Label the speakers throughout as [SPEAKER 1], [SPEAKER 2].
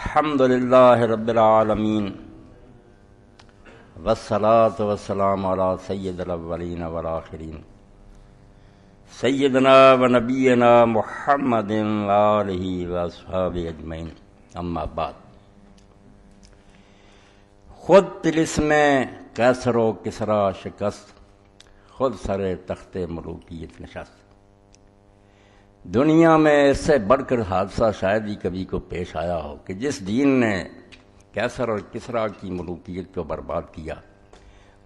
[SPEAKER 1] الحمد للہ رب العالمین والصلاة والسلام علی سید الاولین والآخرین سیدنا و نبینا محمد وآلہ واصحابہ اجمعین، اما بعد۔ خود طلسم قیصر و کسریٰ شکست، خود سر تخت ملوکیت نشست۔ دنیا میں اس سے بڑھ کر حادثہ شاید ہی کبھی کو پیش آیا ہو کہ جس دین نے قیصر اور کسریٰ کی ملوکیت کو برباد کیا،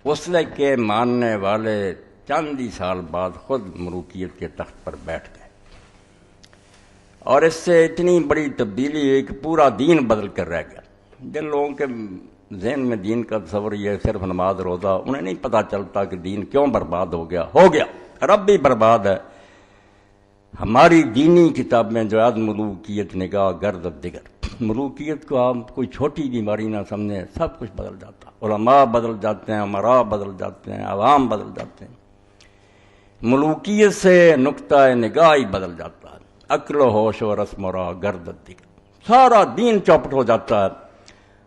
[SPEAKER 1] اس کے ماننے والے چند ہی سال بعد خود ملوکیت کے تخت پر بیٹھ گئے، اور اس سے اتنی بڑی تبدیلی ہوئی کہ پورا دین بدل کر رہ گیا۔ جن لوگوں کے ذہن میں دین کا تصور یہ صرف نماز روزہ، انہیں نہیں پتہ چلتا کہ دین کیوں برباد ہو گیا، رب بھی برباد ہے۔ ہماری دینی کتابیں جو آج ملوکیت نگاہ گرد دیگر، ملوکیت کو آپ کوئی چھوٹی بیماری نہ سمجھیں، سب کچھ بدل جاتا، علماء بدل جاتے ہیں، امراء بدل جاتے ہیں، عوام بدل جاتے ہیں، ملوکیت سے نقطہ نگاہ ہی بدل جاتا ہے، عقل و ہوش و رسم و راہ گرد دیگر، سارا دین چوپٹ ہو جاتا ہے۔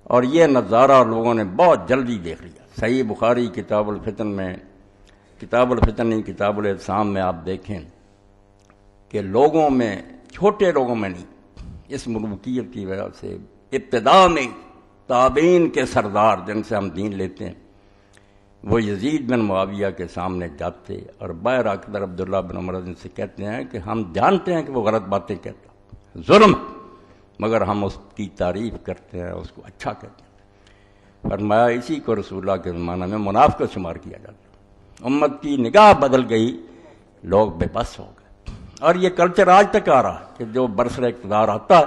[SPEAKER 1] اور یہ نظارہ لوگوں نے بہت جلدی دیکھ لیا۔ صحیح بخاری کتاب الفتن میں، کتاب الفتن نہیں کتاب الاعتصام میں آپ دیکھیں کہ لوگوں میں، چھوٹے لوگوں میں نہیں، اس ملوکیت کی وجہ سے ابتدا میں تابعین کے سردار جن سے ہم دین لیتے ہیں، وہ یزید بن معاویہ کے سامنے جاتے اور باہر آ کر عبداللہ بن عمر ان سے کہتے ہیں کہ ہم جانتے ہیں کہ وہ غلط باتیں کہتا، ظلم، مگر ہم اس کی تعریف کرتے ہیں، اس کو اچھا کہتے ہیں۔ فرمایا اسی کو رسول اللہ کے زمانہ میں منافقت شمار کیا جاتا۔ امت کی نگاہ بدل گئی، لوگ بے بس ہو گئے، اور یہ کلچر آج تک آ رہا ہے کہ جو برسر اقتدار آتا ہے،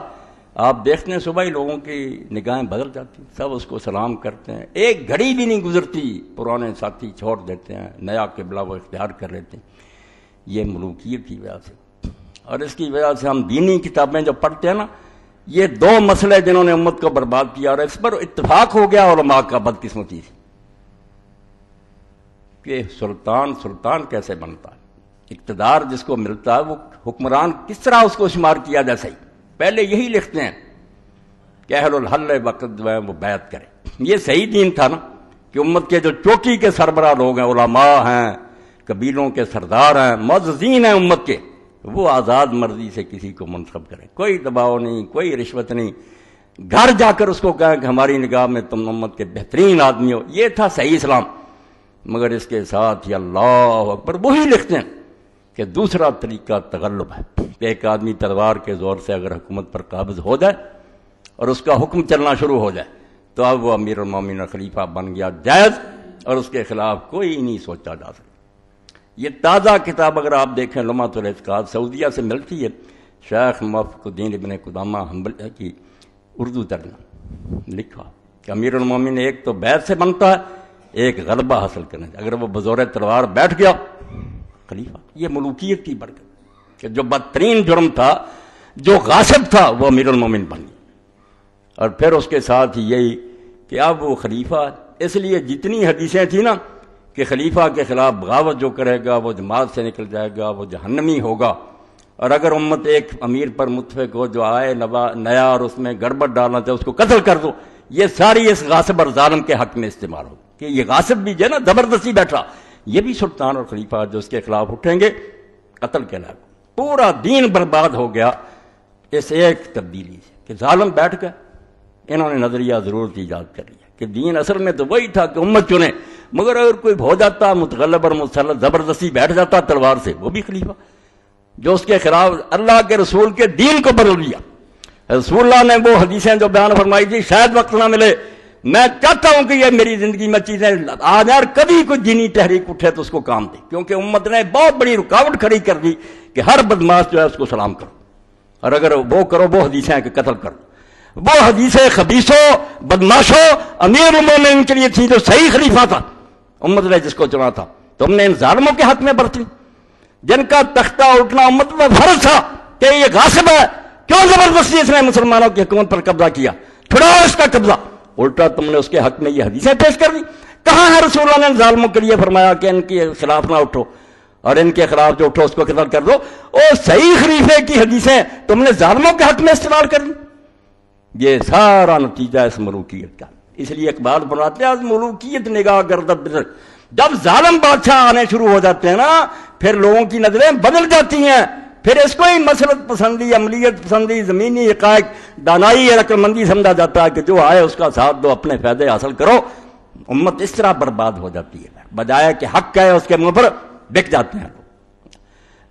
[SPEAKER 1] آپ دیکھتے ہیں صبح ہی لوگوں کی نگاہیں بدل جاتی، سب اس کو سلام کرتے ہیں، ایک گھڑی بھی نہیں گزرتی پرانے ساتھی چھوڑ دیتے ہیں، نیا قبلہ وہ اختیار کر لیتے ہیں۔ یہ ملوکیت کی وجہ سے، اور اس کی وجہ سے ہم دینی کتابیں جو پڑھتے ہیں نا، یہ دو مسئلے جنہوں نے امت کو برباد کیا، اور اس پر اتفاق ہو گیا علماء کا بدقسمتی سے کہ سلطان کیسے بنتا ہے، اقتدار جس کو ملتا ہے وہ حکمران کس طرح اس کو شمار کیا جیسا ہی پہلے یہی لکھتے ہیں کہ اہل الحل وقت جو ہے وہ بیعت کرے۔ یہ صحیح دین تھا نا کہ امت کے جو چوکی کے سربراہ لوگ ہیں، علماء ہیں، قبیلوں کے سردار ہیں، معززین ہیں امت کے، وہ آزاد مرضی سے کسی کو منتخب کرے، کوئی دباؤ نہیں، کوئی رشوت نہیں، گھر جا کر اس کو کہیں کہ ہماری نگاہ میں تم امت کے بہترین آدمی ہو۔ یہ تھا صحیح اسلام، مگر اس کے ساتھ ہی اللہ اکبر وہی لکھتے ہیں کہ دوسرا طریقہ تغلب ہے، کہ ایک آدمی تلوار کے زور سے اگر حکومت پر قابض ہو جائے اور اس کا حکم چلنا شروع ہو جائے تو اب وہ امیر المومنین خلیفہ بن گیا جائز، اور اس کے خلاف کوئی نہیں سوچا جا سکتا۔ یہ تازہ کتاب اگر آپ دیکھیں لمحۃ الاعتقاد، سعودیہ سے ملتی ہے، شیخ موفق الدین ابن قدامہ حنبلی کی اردو ترجمہ لکھا کہ امیر المومنین ایک تو بیعت سے بنتا ہے، ایک غلبہ حاصل کرنے سے، اگر وہ بزور تلوار بیٹھ گیا خلیفہ۔ یہ ملوکیت کی برکت کہ جو بدترین جرم تھا، جو غاصب تھا، وہ امیر المومنین بن گیا، اور پھر اس کے ساتھ ہی یہی کہ اب وہ خلیفہ، اس لیے جتنی حدیثیں تھیں نا کہ خلیفہ کے خلاف بغاوت جو کرے گا وہ جماعت سے نکل جائے گا، وہ جہنمی ہوگا، اور اگر امت ایک امیر پر متفق ہو جو آئے نیا اور اس میں گڑبڑ ڈالنا چاہے اس کو قتل کر دو، یہ ساری اس غاصب اور ظالم کے حق میں استعمال ہو کہ یہ غاصب بھی جو ہے نا زبردستی بیٹھا، یہ بھی سلطان اور خلیفہ جو اس کے خلاف اٹھیں گے قتل کے لائق۔ پورا دین برباد ہو گیا اس ایک تبدیلی سے کہ ظالم بیٹھ گئے، انہوں نے نظریہ ضرورت ایجاد کر لیا کہ دین اصل میں تو وہی تھا کہ امت چنے، مگر اگر کوئی ہو جاتا متغلب اور مسلط زبردستی بیٹھ جاتا تلوار سے، وہ بھی خلیفہ جو اس کے خلاف اللہ کے رسول کے دین کو بدل دیا۔ رسول اللہ نے وہ حدیثیں جو بیان فرمائی تھی، شاید وقت نہ ملے، میں چاہتا ہوں کہ یہ میری زندگی میں چیزیں آج یار کبھی کوئی دینی تحریک اٹھے تو اس کو کام دے، کیونکہ امت نے بہت بڑی رکاوٹ کھڑی کر دی کہ ہر بدماش جو ہے اس کو سلام کرو، اور اگر وہ کرو وہ حدیثیں ہیں کہ قتل کرو۔ وہ حدیثیں خبیثوں، بدماشوں، امیر المومنین کے لیے تھی جو صحیح خلیفہ تھا، امت نے جس کو چنا تھا، تم نے ان ظالموں کے حق میں برتی جن کا تختہ اٹھنا امت میں فرض تھا کہ یہ غاصب ہے، کیوں زبردستی اس نے مسلمانوں کی حکومت پر قبضہ کیا، چھڑاؤ اس کا قبضہ، الٹا تم نے اس کے حق میں یہ حدیثیں پیش کر دی۔ کہاں ہے رسول اللہ نے ظالموں کے لیے فرمایا کہ ان کے خلاف نہ اٹھو، اور ان کے خلاف جو اٹھو اس کو قتل کر دو؟ اور صحیح خلیفے کی حدیثیں تم نے ظالموں کے حق میں استعمال کر دی۔ یہ سارا نتیجہ اس ملوکیت کا. اس لیے اقبال بناتے ہیں ملوکیت نگاہ گردب بدل. جب ظالم بادشاہ آنے شروع ہو جاتے ہیں نا پھر لوگوں کی نظریں بدل جاتی ہیں. پھر اس کو ہی مسلط پسندی، عملیت پسندی، زمینی حقائق، دانائی اور عقل مندی سمجھا جاتا ہے کہ جو آئے اس کا ساتھ دو، اپنے فائدے حاصل کرو. امت اس طرح برباد ہو جاتی ہے، بجائے کہ حق ہے اس کے منہ پر بک جاتے ہیں.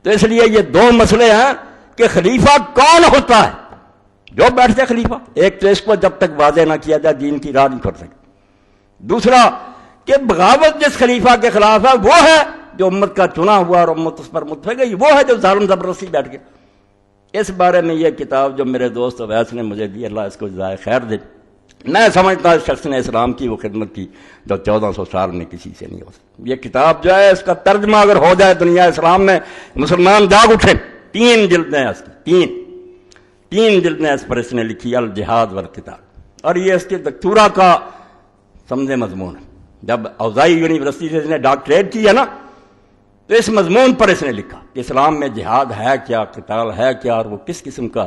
[SPEAKER 1] تو اس لیے یہ دو مسئلے ہیں کہ خلیفہ کون ہوتا ہے. جو بیٹھ جائے خلیفہ، ایک تو اس کو جب تک واضح نہ کیا جائے دین کی راہ نہیں کھل سکے. دوسرا کہ بغاوت جس خلیفہ کے خلاف ہے وہ ہے جو امت کا چنا ہوا اور امت اس پر متفق ہے، وہ ہے جو ظالم زبردستی بیٹھ گیا. اس بارے میں یہ کتاب جو میرے دوست اویس نے مجھے دی، اللہ اس کو جزائے خیر دے، میں سمجھتا اس شخص نے اسلام کی وہ خدمت کی جو 1400 سال میں کسی سے نہیں ہو سکتی. یہ کتاب جو ہے اس کا ترجمہ اگر ہو جائے دنیا اسلام میں، مسلمان جاگ اٹھے. 3 جلدیں اس کی، تین جلدیں اس پر اس نے لکھی، الجہاد والقتال. اور یہ اس کے دکتورا کا سمجھے مضمون ہے. جب اوزائی یونیورسٹی سے اس نے ڈاکٹریٹ کی ہے نا تو اس مضمون پر اس نے لکھا کہ اسلام میں جہاد ہے کیا، قتال ہے کیا، اور وہ کس قسم کا.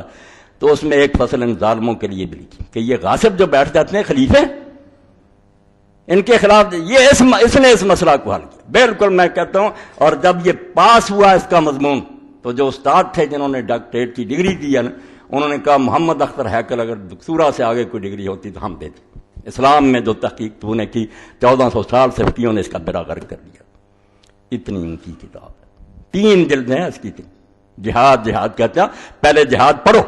[SPEAKER 1] تو اس میں ایک فصل ان ظالموں کے لیے بھی لکھی کہ یہ غاصب جو بیٹھ جاتے ہیں خلیفے، ان کے خلاف یہ اس نے اس مسئلہ کو حل کیا. بالکل میں کہتا ہوں. اور جب یہ پاس ہوا اس کا مضمون تو جو استاد تھے جنہوں نے ڈاکٹریٹ کی ڈگری دی ہے نا، انہوں نے کہا محمد اختر ہیکل اگر دکتورا سے آگے کوئی ڈگری ہوتی تو ہم دیتے. اسلام میں جو تحقیق تو نے کی 1400 سال سے فقیوں نے اس کا بیڑا غرق کر دیا. اتنی اونچی کتاب ہے، 3 جلدیں ہیں اس کی. جہاد کہتے ہیں پہلے جہاد پڑھو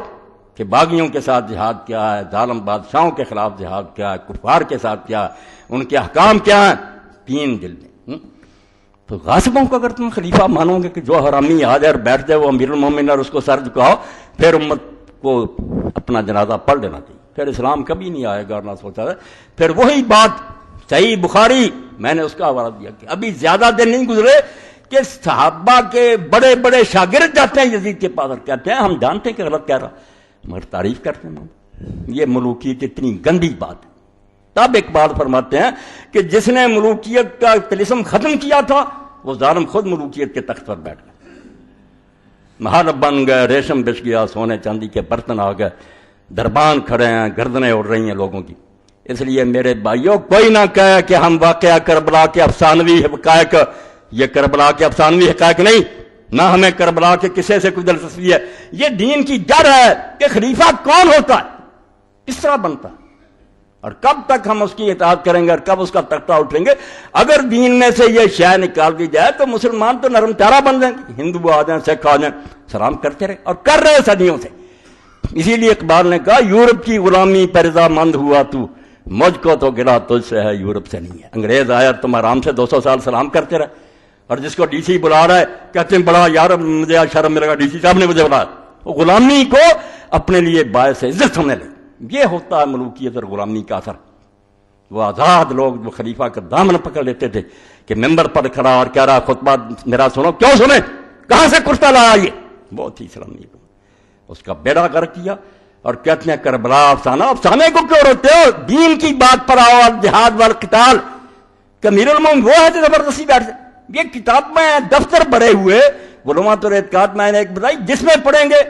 [SPEAKER 1] کہ باغیوں کے ساتھ جہاد کیا ہے، ظالم بادشاہوں کے خلاف جہاد کیا ہے، کفار کے ساتھ کیا ہے، ان کے احکام کیا ہیں. 3 جلدیں. تو غاصبوں کو اگر تم خلیفہ مانو گے کہ جو حرامی آ جائے اور بیٹھ جائے وہ امیر المومنین اور اس کو سر جھکاؤ، پھر امت کو اپنا جنازہ پڑھ لینا چاہیے. پھر اسلام کبھی نہیں آئے گا اور نہ سوچا ہے. پھر وہی بات صحیح بخاری میں نے اس کا حوالہ دیا کہ ابھی زیادہ دن نہیں گزرے کہ صحابہ کے بڑے بڑے شاگرد جاتے ہیں یزید کے پاس اور کہتے ہیں ہم جانتے ہیں کہ غلط کہہ رہا مگر تعریف کرتے ہیں. یہ ملوکیت اتنی گندی بات ہے. تب اقبال فرماتے ہیں کہ جس نے ملوکیت کا طلسم ختم کیا تھا وہ ظالم خود ملوکیت کے تخت پر بیٹھ گئے. محل بن گئے، ریشم بچ گیا، سونے چاندی کے برتن آ گئے، دربان کھڑے ہیں، گردنیں اڑ رہی ہیں لوگوں کی. اس لیے میرے بھائیوں کوئی نہ کہے کہ ہم واقعہ کربلا کے افسانوی حقائق، یہ کربلا کے افسانوی حقائق نہیں، نہ ہمیں کربلا کے قصے سے کوئی دلچسپی ہے. یہ دین کی جڑ ہے کہ خلیفہ کون ہوتا ہے، کس طرح بنتا ہے، اور کب تک ہم اس کی اطاعت کریں گے اور کب اس کا تختہ اٹھیں گے. اگر دین میں سے یہ شے نکال دی جائے تو مسلمان تو نرم چارہ بن جائیں گے. ہندو آ جائیں، سکھ آ جائیں، سلام کرتے رہے اور کر رہے صدیوں سے. اسی لیے اقبال نے کہا یورپ کی غلامی پر رضامند ہوا تو، مجھ کو تو گلا تجھ سے ہے یورپ سے نہیں ہے. انگریز آیا اور تم آرام سے 200 سال سلام کرتے رہے، اور جس کو ڈی سی بلا رہا ہے کہتے ہیں بڑا یار مجھے شرم ملے گا، ڈی سی صاحب نے مجھے بلایا. وہ غلامی کو اپنے لیے باعث عزت سمجھنے لگے. یہ ہوتا ہے ملوکیت اور غلامی کا اثر. وہ آزاد لوگ جو خلیفہ کا دامن پکڑ لیتے تھے کہ ممبر پر کھڑا اور کہہ رہا خطبہ میرا سنو، کیوں سنیں، کہاں سے کرتا لایا، یہ بہت ہی شرم نہیں. اس کا بیڑا غرق کیا. اور کہتے ہیں کربلا افسانہ، افسانے کو کیوں روتے ہو، دین کی بات پر آؤ. جہاد والقتال کہ امیر المومنین وہ ہے جو زبردستی بیٹھ جائے. یہ کتاب میں دفتر بھرے ہوئے علومات اور اعتقاد میں نے ایک بتائی جس میں پڑھیں گے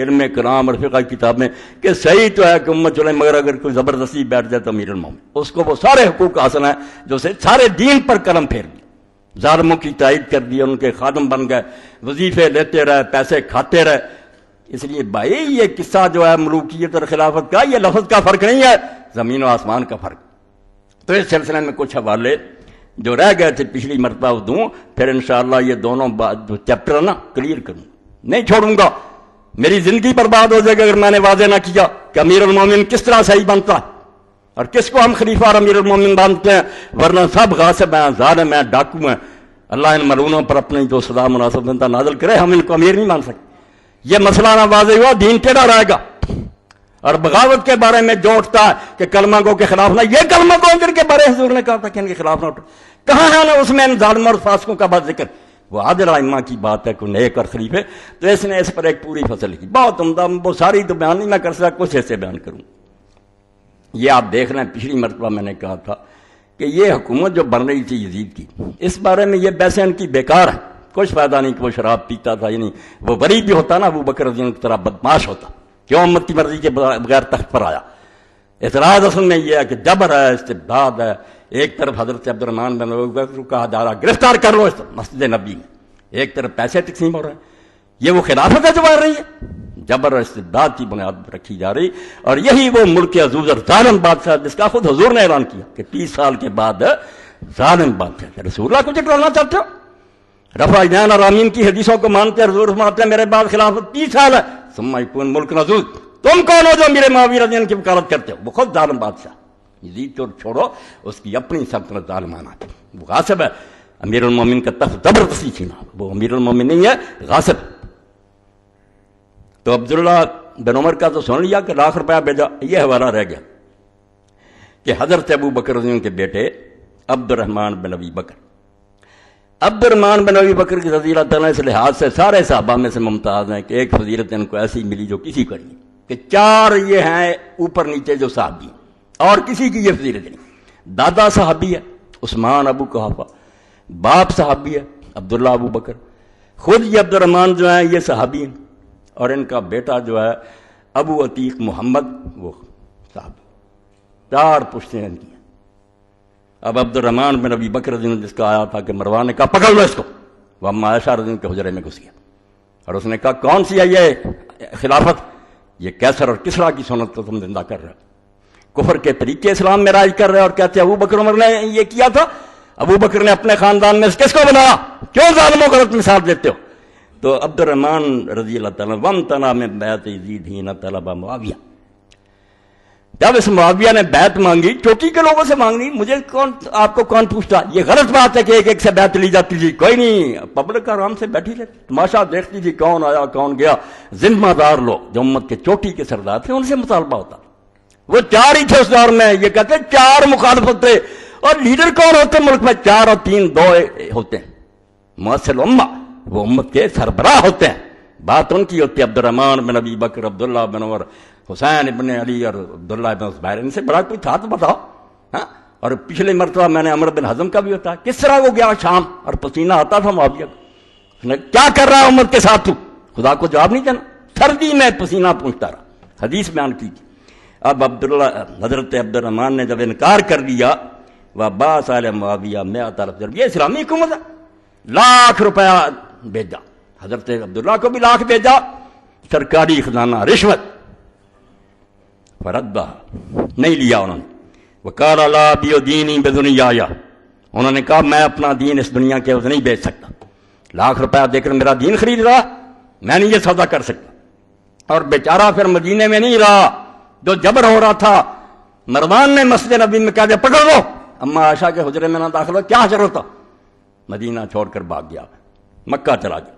[SPEAKER 1] علم کلام اور فقہ کی کتاب میں کہ صحیح تو ہے کہ امت چلے مگر اگر کوئی زبردستی بیٹھ جائے تو امیر المومنین اس کو وہ سارے حقوق حاصل ہیں جو سے سارے دین پر قلم پھیر دیا، ظالموں کی تائید کر دی، ان کے خادم بن گئے، وظیفے لیتے رہے، پیسے کھاتے رہے. اس لیے بھائی یہ قصہ جو ہے ملوکیت اور خلافت کا، یہ لفظ کا فرق نہیں ہے، زمین و آسمان کا فرق. تو اس سلسلے میں کچھ حوالے جو رہ گئے تھے پچھلی مرتبہ دوں، پھر انشاءاللہ یہ دونوں جو چیپٹر نا کلیئر کروں، نہیں چھوڑوں گا. میری زندگی برباد ہو جائے گی اگر میں نے واضح نہ کیا کہ امیر المومنین کس طرح صحیح بنتا ہے اور کس کو ہم خلیفہ اور امیر المومنین مانتے ہیں. ورنہ سب غاصب ہیں، ظالم ہیں، ڈاکو ہیں. اللہ ان ملعونوں پر اپنی جو سزا مناسب بنتا نازل کرے، ہم ان کو امیر نہیں مان سکتے. یہ مسئلہ نہ واضح ہوا دین ٹیڑھا رہے گا. اور بغاوت کے بارے میں جو اٹھتا ہے کہ کلمہ گو کے خلاف نہ، یہ کلمہ گو جن کے بارے حضور نے کہا تھا کہ ان کے خلاف نہ اٹھو، کہاں ہے نا اس میں ان ظالموں اور فاسقوں کا بات ذکر. وہ عادل ائمہ کی بات ہے کہ نیک اور خلیفے. تو اس نے اس پر ایک پوری فصل کی، بہت عمدہ. وہ ساری تو بیان نہیں میں کر سکتا، کچھ ایسے بیان کروں. یہ آپ دیکھ رہے ہیں پچھلی مرتبہ میں نے کہا تھا کہ یہ حکومت جو بن رہی تھی یزید کی، اس بارے میں یہ بحثیں ان کی بیکار ہے. کچھ فائدہ نہیں کہ وہ شراب پیتا تھا، یعنی وہ غریب بھی ہوتا نا، ابو بکر رضی اللہ عنہ کی طرح بدماش ہوتا، کیوں امت کی مرضی کے بغیر تخت پر آیا. اعتراض اصل میں یہ ہے کہ جبر ہے، استبداد ہے. ایک طرف حضرت عبد الرحمن بن ابی بکر کو کہا جا رہا گرفتار کر لو اس مسجد نبی میں، ایک طرف پیسے تقسیم ہو رہے ہیں. یہ وہ خلافت ہے جو بڑھ رہی ہے، جبر اور استبداد کی بنیاد پر رکھی جا رہی. اور یہی وہ ملک عزوز اور ظالم بادشاہ جس کا خود حضور نے اعلان کیا کہ 30 سال کے بعد ظالم بادشاہ. رسول اللہ کو جٹلانا چاہتے ہو؟ رفع دین اور آمین کی حدیثوں کو مانتے ہیں، حضور فرماتے ہیں میرے بعد خلافت 30 سال ہے. ثم یکون ملک عزوز. تم کون ہو جو میرے معاویہ رضی اللہ عنہ کی وکالت کرتے ہو؟ وہ خود ظالم بادشاہ. یزید کو چھوڑو، اس کی اپنی سلطنت ظالمانہ تھی. وہ غاصب ہے. امیر المومنین کا تخت زبردستی چھینا، وہ امیر المومنین نہیں ہے، غاصب. تو عبداللہ بن عمر کا تو سن لیا کہ لاکھ روپیہ بھیجا. یہ حوالہ رہ گیا کہ حضرت ابو بکر رضی اللہ عنہ کے بیٹے عبد الرحمن بن ابی بکر، عبد الرحمن بن ابی بکر کی رضی اللہ تعالیٰ اس لحاظ سے سارے صحابہ میں سے ممتاز ہیں کہ ایک فضیلت ان کو ایسی ملی جو کسی کو نہیں، کہ 4 یہ ہیں اوپر نیچے جو صحابی ہیں اور کسی کی یہ فضیلت نہیں. دادا صحابی ہے عثمان ابو قحافہ، باپ صحابی ہے عبداللہ ابو بکر، خود یہ عبد الرحمن جو ہیں یہ صحابی ہیں، اور ان کا بیٹا جو ہے ابو عتیق محمد وہ صحابی. 4 پشتیں ان کی ہیں. اب عبد الرحمن بن ابی بکر رضی اللہ عنہ جس کا آیا تھا کہ مروان نے کہا پکڑ لو اس کو، وہ اما عائشہ رضی اللہ عنہ کے حجرے میں گھس گیا اور اس نے کہا کون سی ہے یہ خلافت؟ یہ کیسر اور کسریٰ کی سنت کو تم زندہ کر رہے ہو، کفر کے طریقے اسلام میں رائج کر رہے ہو، اور کہتے ہیں ابو بکر عمر نے یہ کیا تھا. ابو بکر نے اپنے خاندان میں کس کو بنایا؟ کیوں ظالموں کو غلط مثال دیتے ہو؟ تو عبد الرحمن رضی اللہ تعالیٰ وامتنع من بیعت یزید حین طلب معاویہ. جب اس معاویہ نے بیعت مانگی، چوٹی کے لوگوں سے مانگنی، مجھے آپ کو کون پوچھتا؟ یہ غلط بات ہے کہ ایک ایک سے بیعت لی جاتی تھی. کوئی نہیں، پبلک آرام سے بیٹھی رہتی، تماشا دیکھتی تھی کون آیا کون گیا. ذمہ دار لوگ جو امت کے چوٹی کے سردار تھے ان سے مطالبہ ہوتا. وہ 4 ہی تھے اس دور میں. یہ کہتے 4 مخالفت تھے. اور لیڈر کون ہوتے ملک میں؟ 4 اور 3 2 ہوتے ہیں. مؤثر امہ، وہ امت کے سربراہ ہوتے ہیں. بات ان کی ہوتی ہے. عبد الرحمن بن ابی بکر، عبداللہ بن عمر، حسین ابن علی اور عبداللہ بن زبیر، ان سے بڑا کوئی تھا تو بتاؤ. ہاں، اور پچھلے مرتبہ میں نے عمر بن حزم کا بھی ہوتا ہے. کس طرح وہ گیا شام اور پسینہ آتا تھا معاویہ کو. اس نے کیا کر رہا ہے امت کے ساتھ تو؟ خدا کو جواب نہیں دینا. سردی میں پسینہ پہنچتا رہا. حدیث بیان کی. اب حضرت عبد الرحمن نے جب انکار کر دیا، وعباس علیہ معاویہ 100 ضرب، یہ اسلامی حکومت ہے. لاکھ روپیہ بھیجا. حضرت عبداللہ کو بھی لاکھ بھیجا، سرکاری خزانہ، رشوت. فردہ نہیں لیا انہوں نے. وقال لا ابیع دینی بدنیایا، انہوں نے کہا میں اپنا دین اس دنیا کے عوض نہیں بیچ سکتا. لاکھ روپیہ دے کر میرا دین خرید رہا، میں نہیں یہ سودا کر سکتا. اور بیچارہ پھر مدینے میں نہیں رہا، جو جبر ہو رہا تھا. مروان نے مسجد نبی میں کہا دیا پکڑ لو، اما عائشہ کے حجرے میں نہ داخل ہو. کیا حجر ہوتا؟ مدینہ چھوڑ کر بھاگ گیا، مکہ چلا گیا.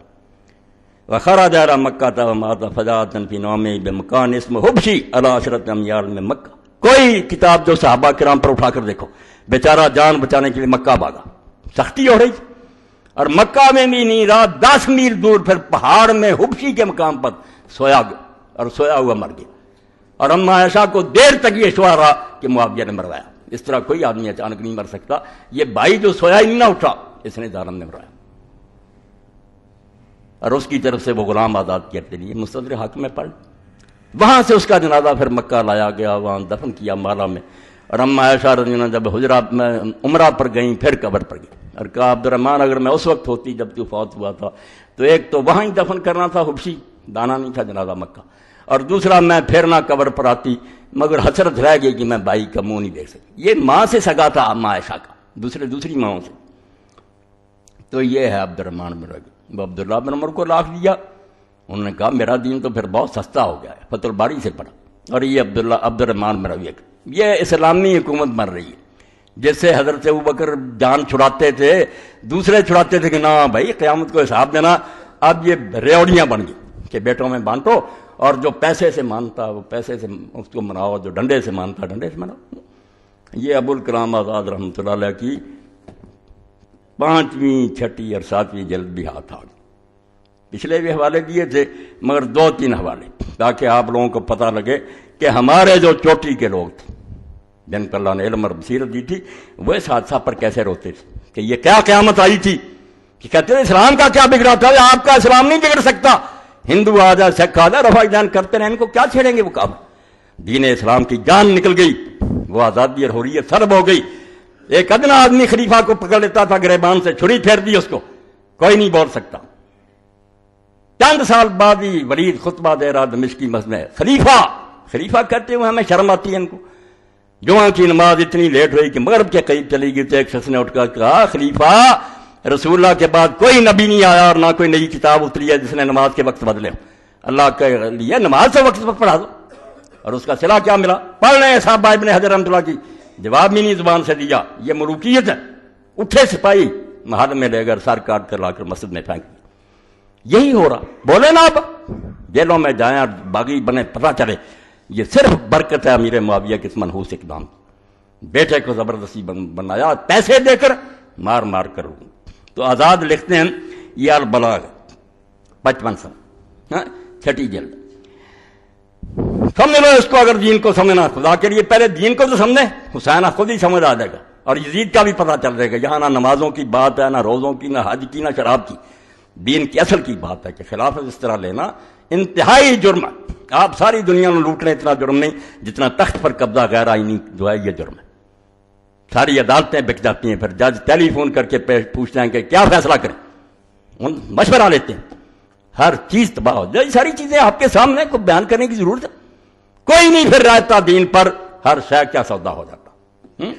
[SPEAKER 1] وخرج الى مکہ ومات فجاء فی نومہ بمکان اسم حبشی علی 10 امیال میں مکہ. کوئی کتاب جو صحابہ کرام پر اٹھا کر دیکھو، بیچارہ جان بچانے کے لیے مکہ بھاگا. سختی ہو رہی اور مکہ میں بھی نہیں رہا. 10 میل دور پھر پہاڑ میں حبشی کے مقام پر سویا گیا اور سویا ہوا مر گیا. اور اما عائشہ کو دیر تک یہ شعور رہا کہ معاویہ نے مروایا. اس طرح کوئی آدمی اچانک نہیں مر سکتا. یہ بھائی جو سویا ہی نہ اٹھا، اس نے ظالم نے مروایا. اور اس کی طرف سے وہ غلام آزاد کرتے لیے مستدرک حاکم میں پڑھ. وہاں سے اس کا جنازہ پھر مکہ لایا گیا، وہاں دفن کیا مالا میں. اور اما عائشہ رضی اللہ عنہ جب حجرہ میں عمرہ پر گئیں، پھر قبر پر گئی اور کہا عبد الرحمن اگر میں اس وقت ہوتی جب تو فوت ہوا تھا تو ایک تو وہاں ہی دفن کرنا تھا حبشی، دانا نہیں تھا جنازہ مکہ، اور دوسرا میں پھر نہ قبر پر آتی، مگر حسرت رہ گئی کہ میں بھائی کا منہ نہیں دیکھ سکتی. یہ ماں سے سگا تھا اما عائشہ کا، دوسری ماؤں سے. تو یہ ہے عبد الرحمن بن عوف. وہ عبداللہ بن عمر کو لاکھ دیا. انہوں نے کہا میرا دین تو پھر بہت سستا ہو گیا ہے، فتح الباری سے پڑھا. اور یہ عبد الرحمن بن عوف، یہ اسلامی حکومت بن رہی ہے. جس سے حضرت ابوبکر جان چھڑاتے تھے، دوسرے چھڑاتے تھے کہ نہ بھائی قیامت کو حساب دینا. اب یہ ریوڑیاں بن گئی کہ بیٹوں میں بانٹو، اور جو پیسے سے مانتا وہ پیسے سے اس کو مناؤ، جو ڈنڈے سے مانتا ڈنڈے سے مناؤ. یہ ابوالکلام آزاد رحمۃ اللہ علیہ کی 5ویں 6ٹھی اور 7ویں جلد بھی ہاتھ آ گئی. پچھلے بھی حوالے دیے تھے مگر 2-3 حوالے، تاکہ آپ لوگوں کو پتہ لگے کہ ہمارے جو چوٹی کے لوگ تھے جن کو اللہ نے علم اور بصیرت دی تھی، وہ اس حادثہ پر کیسے روتے تھے کہ یہ کیا قیامت آئی تھی. کہ کہتے تھے اسلام کا کیا بگڑا تھا؟ آپ کا اسلام نہیں بگڑ سکتا. ہندو آ جائے، سکھ آ جائے، رفع دین کرتے رہے، ان کو کیا چھیڑیں گے وہ کعبہ. دین اسلام کی جان نکل گئی، وہ آزادی اور حریت سلب ہو گئی۔ ایک ادنا آدمی خلیفہ کو پکڑ لیتا تھا، گریبان سے چھری پھیر دی اس کو، کوئی نہیں بول سکتا۔ چند سال بعد ہی ولید خطبہ دے رہا دمشقی مسجد میں، خلیفہ کہتے ہوئے ہمیں شرم آتی ہے ان کو۔ جمعہ کی نماز اتنی لیٹ ہوئی کہ مغرب کے قریب چلی گئی تو ایک شخص نے اٹھ کر کہا، خلیفہ رسول اللہ کے بعد کوئی نبی نہیں آیا اور نہ کوئی نئی کتاب اتری ہے جس نے نماز کے وقت بدلے، اللہ کے لیے نماز سے وقت پر پڑھا دو۔ اور اس کا صلہ کیا ملا؟ پڑھ رہے ہیں صاحب ابن حجر رحمۃ اللہ کی، جواب بھی نہیں زبان سے دیا۔ یہ ملوکیت ہے۔ اٹھے سپاہی محل میں لے کر سر کاٹ کر لا کر مسجد میں پھینک دیا۔ یہی ہو رہا، بولے نا اب جیلوں میں جائیں اور باغی بنے، پتہ چلے یہ صرف برکت ہے امیر معاویہ کے اس منحوس اقدام کی۔ بیٹے کو زبردستی بنایا، پیسے دے کر مار مار کر۔ تو آزاد لکھتے ہیں یہ البلاغ 55 صفحہ، چھٹی جلد۔ سمجھ لو اس کو، اگر دین کو سمجھنا خدا کے لیے پہلے دین کو تو سمجھے، حسین خود ہی سمجھ آ جائے گا اور یزید کا بھی پتہ چل جائے گا۔ یہاں نہ نمازوں کی بات ہے، نہ روزوں کی، نہ حج کی، نہ شراب کی، دین کی اصل کی بات ہے کہ خلافت اس طرح لینا انتہائی جرم ہے۔ آپ ساری دنیا میں لوٹ رہے اتنا جرم نہیں جتنا تخت پر قبضہ غیر آئینی جو ہے یہ جرم ہے۔ ساری عدالتیں بک جاتی ہیں، پھر جج ٹیلی فون کر کے پوچھتے ہیں کہ کیا فیصلہ کریں، مشورہ لیتے ہیں، ہر چیز تباہ ہو جائے۔ ساری چیزیں آپ کے سامنے کو بیان کرنے کی ضرورت ہے، کوئی نہیں پھر رہتا دین پر، ہر شے کیا سودا ہو جاتا۔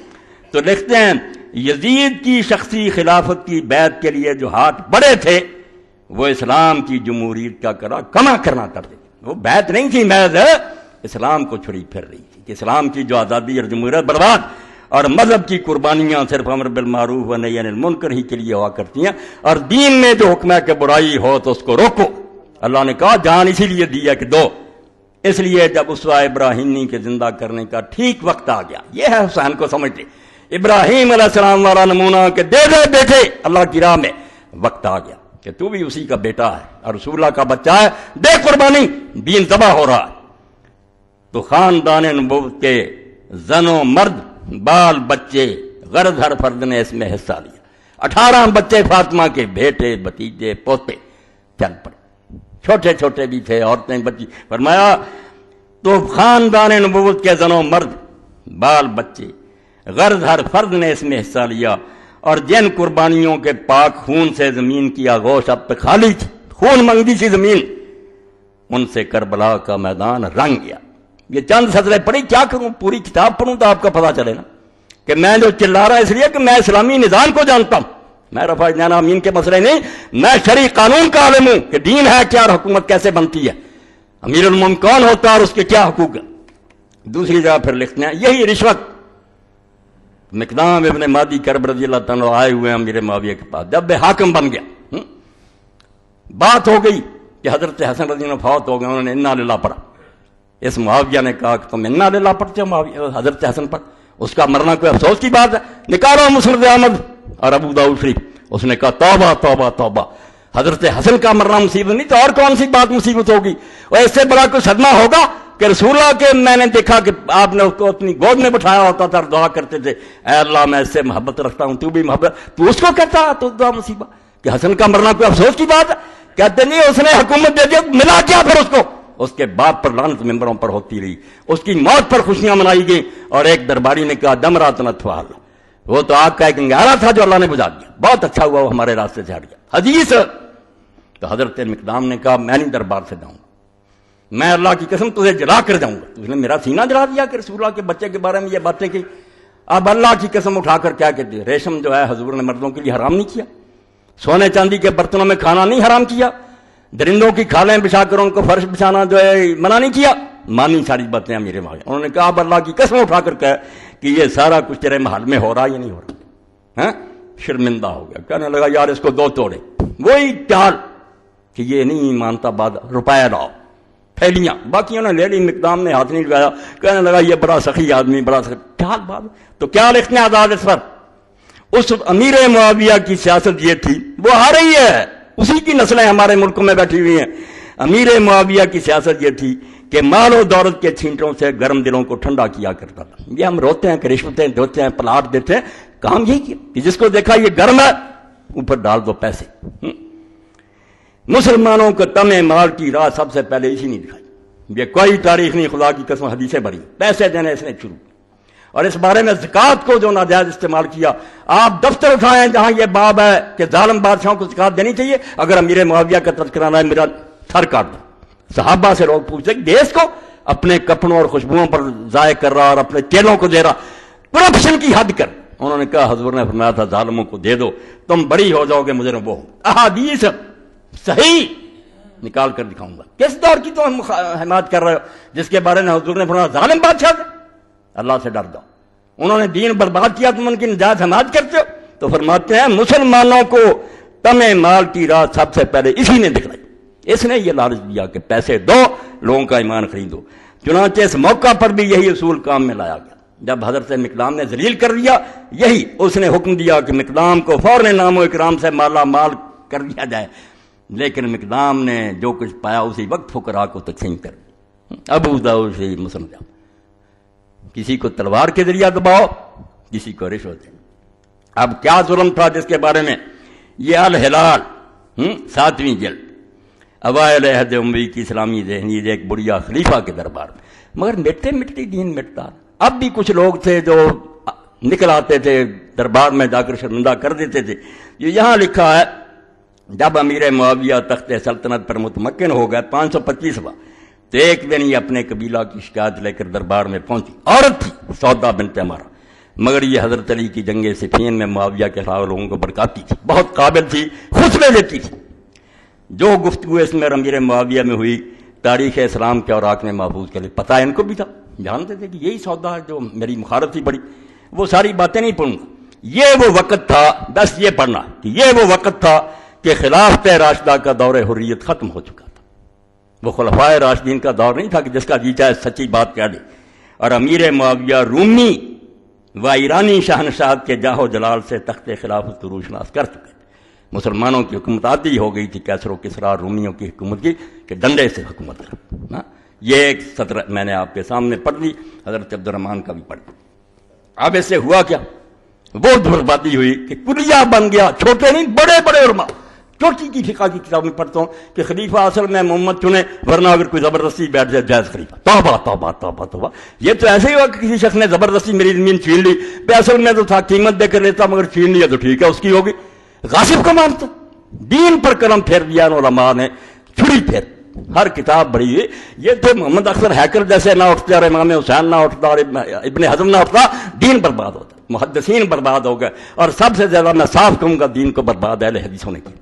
[SPEAKER 1] تو لکھتے ہیں یزید کی شخصی خلافت کی بیعت کے لیے جو ہاتھ بڑے تھے وہ اسلام کی جمہوریت کا کما کرنا کرتے تھے۔ وہ بیعت نہیں تھی، محض اسلام کو چھری پھر رہی تھی کہ اسلام کی جو آزادی اور جمہوریت برباد، اور مذہب کی قربانیاں صرف امر بالمعروف و نہی عن المنکر ہی کے لیے ہوا کرتی ہیں، اور دین میں جو حکم ہے کہ برائی ہو تو اس کو روکو۔ اللہ نے کہا جان اسی لیے دی ہے کہ دو، اس لیے جب اسوہ ابراہیمی کے زندہ کرنے کا ٹھیک وقت آ گیا، یہ ہے حسین کو سمجھتے، ابراہیم علیہ السلام والا نمونہ کہ دے دے بیٹے اللہ کی راہ میں، وقت آ گیا کہ تو بھی اسی کا بیٹا ہے اور رسول اللہ کا بچہ ہے، دے قربانی، دین ذبح ہو رہا ہے۔ تو خاندان نبوت کے زن و مرد، بال بچے، غرض ہر فرد نے اس میں حصہ لیا۔ 18 بچے فاطمہ کے، بیٹے بھتیجے پوتے چل پڑے، چھوٹے چھوٹے بھی تھے، عورتیں بچی۔ فرمایا تو خاندان نبوت کے زن و مرد، بال بچے، غرض ہر فرد نے اس میں حصہ لیا، اور جن قربانیوں کے پاک خون سے زمین کی آغوش اب تک خالی تھی، خون منگتی تھی زمین، ان سے کربلا کا میدان رنگ گیا۔ یہ چند سطریں پڑھی، کیا کروں، پوری کتاب پڑھوں تو آپ کا پتہ چلے نا کہ میں جو چلا رہا اس لیے کہ میں اسلامی نظام کو جانتا ہوں، میں رفع جانا امین کے مسئلے نہیں، میں شرعی قانون کا عالم ہوں کہ دین ہے کیا اور حکومت کیسے بنتی ہے، امیر المومنین کون ہوتا ہے اور اس کے کیا حقوق ہیں۔ دوسری جگہ پھر لکھتے ہیں یہی رشوت، مقدام ابن مادی کرب رضی اللہ تعالیٰ آئے ہوئے امیر معاویہ کے پاس، جب حاکم بن گیا، بات ہو گئی کہ حضرت حسن رضی اللہ فوت ہو گئے، انہوں نے انا للہ پڑھا۔ اس معاویہ نے کہا کہ تم انا للہ پڑھتے ہو حضرت حسن پر، اس کا مرنا کوئی افسوس کی بات ہے، نکالو مسند احمد اور ابو داؤد شریف۔ اس نے کہا توبہ توبہ توبہ، حضرت حسن کا مرنا مصیبت نہیں تو اور کون سی بات مصیبت ہوگی، اور اس سے بڑا کوئی صدمہ ہوگا کہ رسول اللہ کے میں نے دیکھا کہ آپ نے اس کو اپنی گود میں بٹھایا ہوتا تھا اور دعا کرتے تھے، اے اللہ میں اس سے محبت رکھتا ہوں، تو بھی محبت، تو اس کو کہتا تو دعا مصیبت کہ حسن کا مرنا کوئی افسوس کی بات ہے؟ کہتے نہیں، اس نے حکومت دے دی، ملا کیا پھر اس کو؟ اس کے باپ پر لعنت ممبروں پر ہوتی رہی، اس کی موت پر خوشیاں منائی گئیں، اور ایک درباری نے کہا دم رات نتفال، وہ تو آگ کا ایک انگارہ تھا جو اللہ نے بجھا دیا، بہت اچھا ہوا وہ ہمارے راستے سے ہٹ گیا۔ حدیث تو حضرت مقدام نے کہا میں نہیں دربار سے جاؤں گا، میں اللہ کی قسم تجھے جلا کر جاؤں گا۔ تو اس نے میرا سینہ جلا دیا کہ رسول اللہ کے بچے کے بارے میں یہ باتیں کی۔ اب اللہ کی قسم اٹھا کر کیا کہتے ہیں، ریشم جو ہے حضور نے مردوں کے لیے حرام نہیں کیا، سونے چاندی کے برتنوں میں کھانا نہیں حرام کیا، درندوں کی کھالیں بچھا کر ان کو فرش بچھانا جو ہے منع نہیں کیا، مانی ساری باتیں میرے بھائی۔ انہوں نے کہا اب اللہ کی قسم اٹھا کر کہا کہ یہ سارا کچھ تیرے محل میں ہو رہا یا نہیں ہو رہا۔ شرمندہ ہو گیا، کہنے لگا یار اس کو دو توڑے، وہی چال کہ یہ نہیں مانتا، بعد روپیہ لاؤ، پھیلیاں، باقیوں نے لے لی، مقدام نے ہاتھ نہیں لگایا، کہنے لگا یہ بڑا سخی آدمی، بڑا سخی چال بات۔ تو کیا لکھنے آزاد اس پر؟ اس امیر معاویہ کی سیاست یہ تھی، وہ آ رہی ہے، اسی کی نسلیں ہمارے ملک میں بیٹھی ہوئی ہیں۔ امیر معاویہ کی سیاست یہ تھی کہ مال و دولت کے چھینٹوں سے گرم دلوں کو ٹھنڈا کیا کرتا تھا۔ یہ ہم روتے ہیں کہ رشوتیں دیتے ہیں، پلاٹ دیتے ہیں، کام یہی کیا کہ جس کو دیکھا یہ گرم ہے اوپر ڈال دو پیسے۔ مسلمانوں کو تمے مال کی راہ سب سے پہلے اسی نے دکھائی یہ کوئی تاریخ نہیں، خدا کی قسم حدیثیں بھری، پیسے دینے اس نے شروع، اور اس بارے میں زکوٰۃ کو جو ناجائز استعمال کیا، آپ دفتر اٹھائیں جہاں یہ باب ہے کہ ظالم بادشاہوں کو زکوٰۃ دینی چاہیے، اگر امیر معاویہ کا تذکرہ ہے میرا سر کاٹ دو۔ صحابہ سے لوگ پوچھتے کہ دیس کو اپنے کپڑوں اور خوشبوؤں پر ضائع کر رہا اور اپنے چیلوں کو دے رہا، کرپشن کی حد کر۔ انہوں نے کہا حضور نے فرمایا تھا ظالموں کو دے دو، تم بڑی ہو جاؤ گے، مجرم وہ ہو۔ احادیث صحیح نکال کر دکھاؤں گا۔ کس دور کی تم حمایت کر رہے ہو جس کے بارے میں حضور نے فرمایا ظالم بادشاہ تھے، اللہ سے ڈر جاؤ، انہوں نے دین برباد کیا، تم ان کی نجات حمایت کرتے ہو۔ تو فرماتے ہیں مسلمانوں کو تمہیں مال کی راہ سب سے پہلے اسی نے دکھلائی، اس نے یہ لالچ دیا کہ پیسے دو لوگوں کا ایمان خریدو۔ چنانچہ اس موقع پر بھی یہی اصول کام میں لایا گیا۔ جب حضرت مقدام نے ذلیل کر دیا، یہی اس نے حکم دیا کہ مقدام کو فوراً نام و اکرام سے مالا مال کر دیا جائے، لیکن مقدام نے جو کچھ پایا اسی وقت فقراء کو تقسیم کر۔ ابو داؤد سے مسند، کسی کو تلوار کے ذریعہ دباؤ، کسی کو رشوت دیں۔ اب کیا ظلم تھا جس کے بارے میں یہ الہلال 7ویں جلد اوائل عہد اموی کی اسلامی ذہنیت ایک بڑھیا خلیفہ کے دربار میں، مگر مٹتے مٹتی دین مٹتا۔ اب بھی کچھ لوگ تھے جو نکل آتے تھے دربار میں جا کر شرمندہ کر دیتے تھے۔ یہ یہاں لکھا ہے جب امیر معاویہ تخت سلطنت پر متمکن ہو گئے 525واں، تو ایک دن یہ اپنے قبیلہ کی شکایت لے کر دربار میں پہنچی۔ عورت تھی سودا بنت عمارہ، مگر یہ حضرت علی کی جنگ صفین میں معاویہ کے خلاف لوگوں کو بھڑکاتی تھی، بہت قابل تھی، خطبے دیتی تھی۔ جو گفتگو اس میں امیر معاویہ میں ہوئی تاریخ اسلام کے اوراق میں محفوظ کر لی، پتہ ان کو بھی تھا، جانتے تھے کہ یہی سودا ہے جو میری مخالف تھی بڑی۔ وہ ساری باتیں نہیں پڑھوں گا، یہ وہ وقت تھا، بس یہ پڑھنا کہ یہ وہ وقت تھا کہ خلافت راشدہ کا دور حریت ختم ہو چکا تھا۔ وہ خلفائے راشدین کا دور نہیں تھا کہ جس کا جی چاہے سچی بات کہہ دے، اور امیر معاویہ رومی و ایرانی شہنشاہت کے جاہ و جلال سے تخت خلافت کو روشناس کر چکے تھے۔ مسلمانوں کی حکومت عادی ہو گئی تھی کیسر و کسریٰ رومیوں کی حکومت کی کہ ڈنڈے سے حکومت کر۔ یہ ایک سطر میں نے آپ کے سامنے پڑھ لی، حضرت عبد الرحمن کا بھی پڑھ لی۔ اب اس سے ہوا کیا؟ وہ بربادی ہوئی کہ کلیہ بن گیا، چھوٹے نہیں بڑے بڑے علماء۔ چھوٹی کی فقہ کی کتاب میں پڑھتا ہوں کہ خلیفہ اصل میں محمد چنے، ورنہ اگر کوئی زبردستی بیٹھ جائے جائز خلیفہ۔ توبہ توبہ توبہ توبہ، یہ تو ایسے ہی ہوا کہ کسی شخص نے زبردستی میری زمین چھین لی، بے اصل میں تو تھا قیمت دے کر لیتا، مگر چھین لیا تو ٹھیک ہے اس کی ہوگی۔ غاصب کو مانتا، دین پر قلم پھیر دیا علماء نے، چھری پھیر ہر کتاب بڑی ہے۔ یہ تو محمد اختر ہیکل جیسے نہ اٹھتے اور امام حسین نہ اٹھتا اور ابن حزم نہ اٹھتا، دین برباد ہوتا، محدثین برباد ہو گئے، اور سب سے زیادہ میں صاف کہوں گا دین کو برباد اہل حدیثوں نے کی۔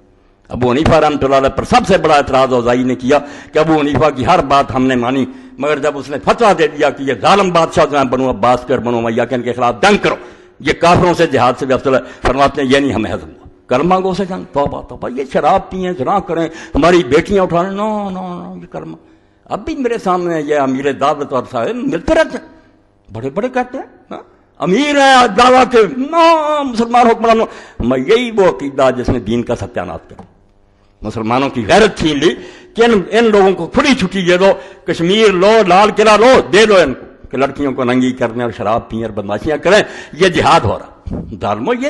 [SPEAKER 1] ابو حنیفہ رحمۃ اللہ علیہ پر سب سے بڑا اعتراض اوزاعی نے کیا کہ ابو حنیفہ کی ہر بات ہم نے مانی، مگر جب اس نے فتویٰ دے دیا کہ یہ ظالم بادشاہ جو ہیں بنو عباس کے اور بنو امیہ کے، ان کے خلاف جنگ کرو، یہ کافروں سے جہاد سے بھی افضل ہے، فرماتے ہیں یہ نہیں ہمیں ہضم ہوا، کلمہ گو سے جنگ۔ توبہ توبہ، یہ شراب پئیں، زنا کریں، ہماری بیٹیاں اٹھائیں، نو نو نو، یہ کلمہ۔ اب بھی میرے سامنے یہ امیر دعوت اور صاحب ملتے رہتے ہیں، بڑے بڑے کہتے ہیں امیر ہیں دعویٰ کے، نو مسلمان حکمرانوں۔ میں یہی وہ عقیدہ جس نے دین کا ستیانات کیا، مسلمانوں کی غیرت چھین لی کہ ان لوگوں کو کھلی چھٹی دے دو، کشمیر لو، لال قلعہ لو، دے دو ان کو کہ لڑکیوں کو ننگی کرنے اور شراب پئیں اور بدماشیاں کریں، یہ جہاد ہو رہا۔ ظالمو، یہ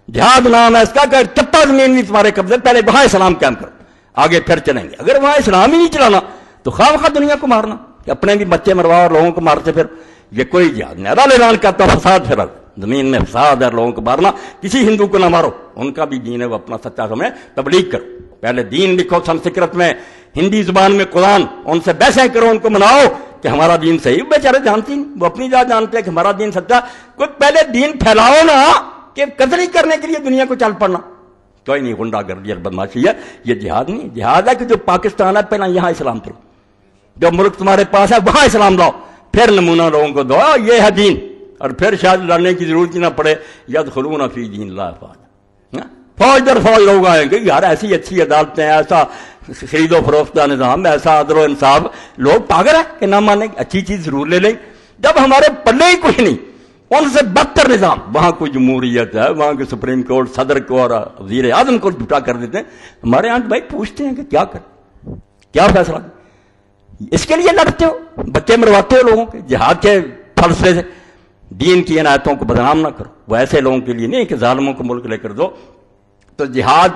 [SPEAKER 1] جہاد نام ہے اس کا کہ چپا زمین بھی تمہارے قبضے، پہلے وہاں اسلام قائم کرو، آگے پھر چلیں گے۔ اگر وہاں اسلام ہی نہیں چلانا تو خواہ خواہ دنیا کو مارنا، کہ اپنے بھی بچے مرواؤ اور لوگوں کو مارتے، پھر یہ کوئی جہاد نہیں۔ اللہ اعلان کرتا فساد پھیلا، زمین میں فساد ہے، لوگوں کو مارنا، کسی ہندو کو نہ مارو، ان کا بھی دین ہے، وہ اپنا سچا سمجھے، تبلیغ کرو، پہلے دین لکھو سنسکرت میں، ہندی زبان میں قرآن، ان سے بحثیں کرو، ان کو مناؤ کہ ہمارا دین صحیح۔ بیچارے جانتی نہیں، وہ اپنی ذات جانتے ہیں کہ ہمارا دین سچا، کوئی پہلے دین پھیلاؤ نا، کہ قتل ہی کرنے کے لیے دنیا کو چل پڑنا کوئی نہیں، غنڈہ گردی اور بدماشی ہے، یہ جہاد نہیں۔ جہاد ہے کہ جو پاکستان ہے پہلے یہاں اسلام کرو، جو ملک تمہارے پاس ہے وہاں اسلام لاؤ، پھر نمونہ لوگوں کو دو، یہ ہے دین، اور پھر شاید لڑنے کی ضرورت ہی نہ پڑے۔ یدخلون فی دین اللہ افواجا، فوج در فوج لوگ آئیں گے، یار ایسی اچھی عدالتیں، ایسا خرید و فروخت کا نظام، ایسا عدل و انصاف، لوگ پاگل ہیں کہ نہ مانیں، اچھی چیز ضرور لے لیں۔ جب ہمارے پلے ہی کچھ نہیں، ان سے بدتر نظام، وہاں کوئی جمہوریت ہے، وہاں کے سپریم کورٹ صدر کو اور وزیر اعظم کو جھوٹا کر دیتے ہیں۔ ہمارے یہاں بھائی پوچھتے ہیں کہ کیا کریں، کیا فیصلہ کریں؟ اس کے لیے لڑتے ہو، بچے مرواتے ہو لوگوں کے جہاد کے فلسفے سے۔ دین کی عنایتوں کو بدنام نہ کرو، وہ ایسے لوگوں کے لیے نہیں کہ ظالموں کو ملک لے کر دو۔ تو جہاد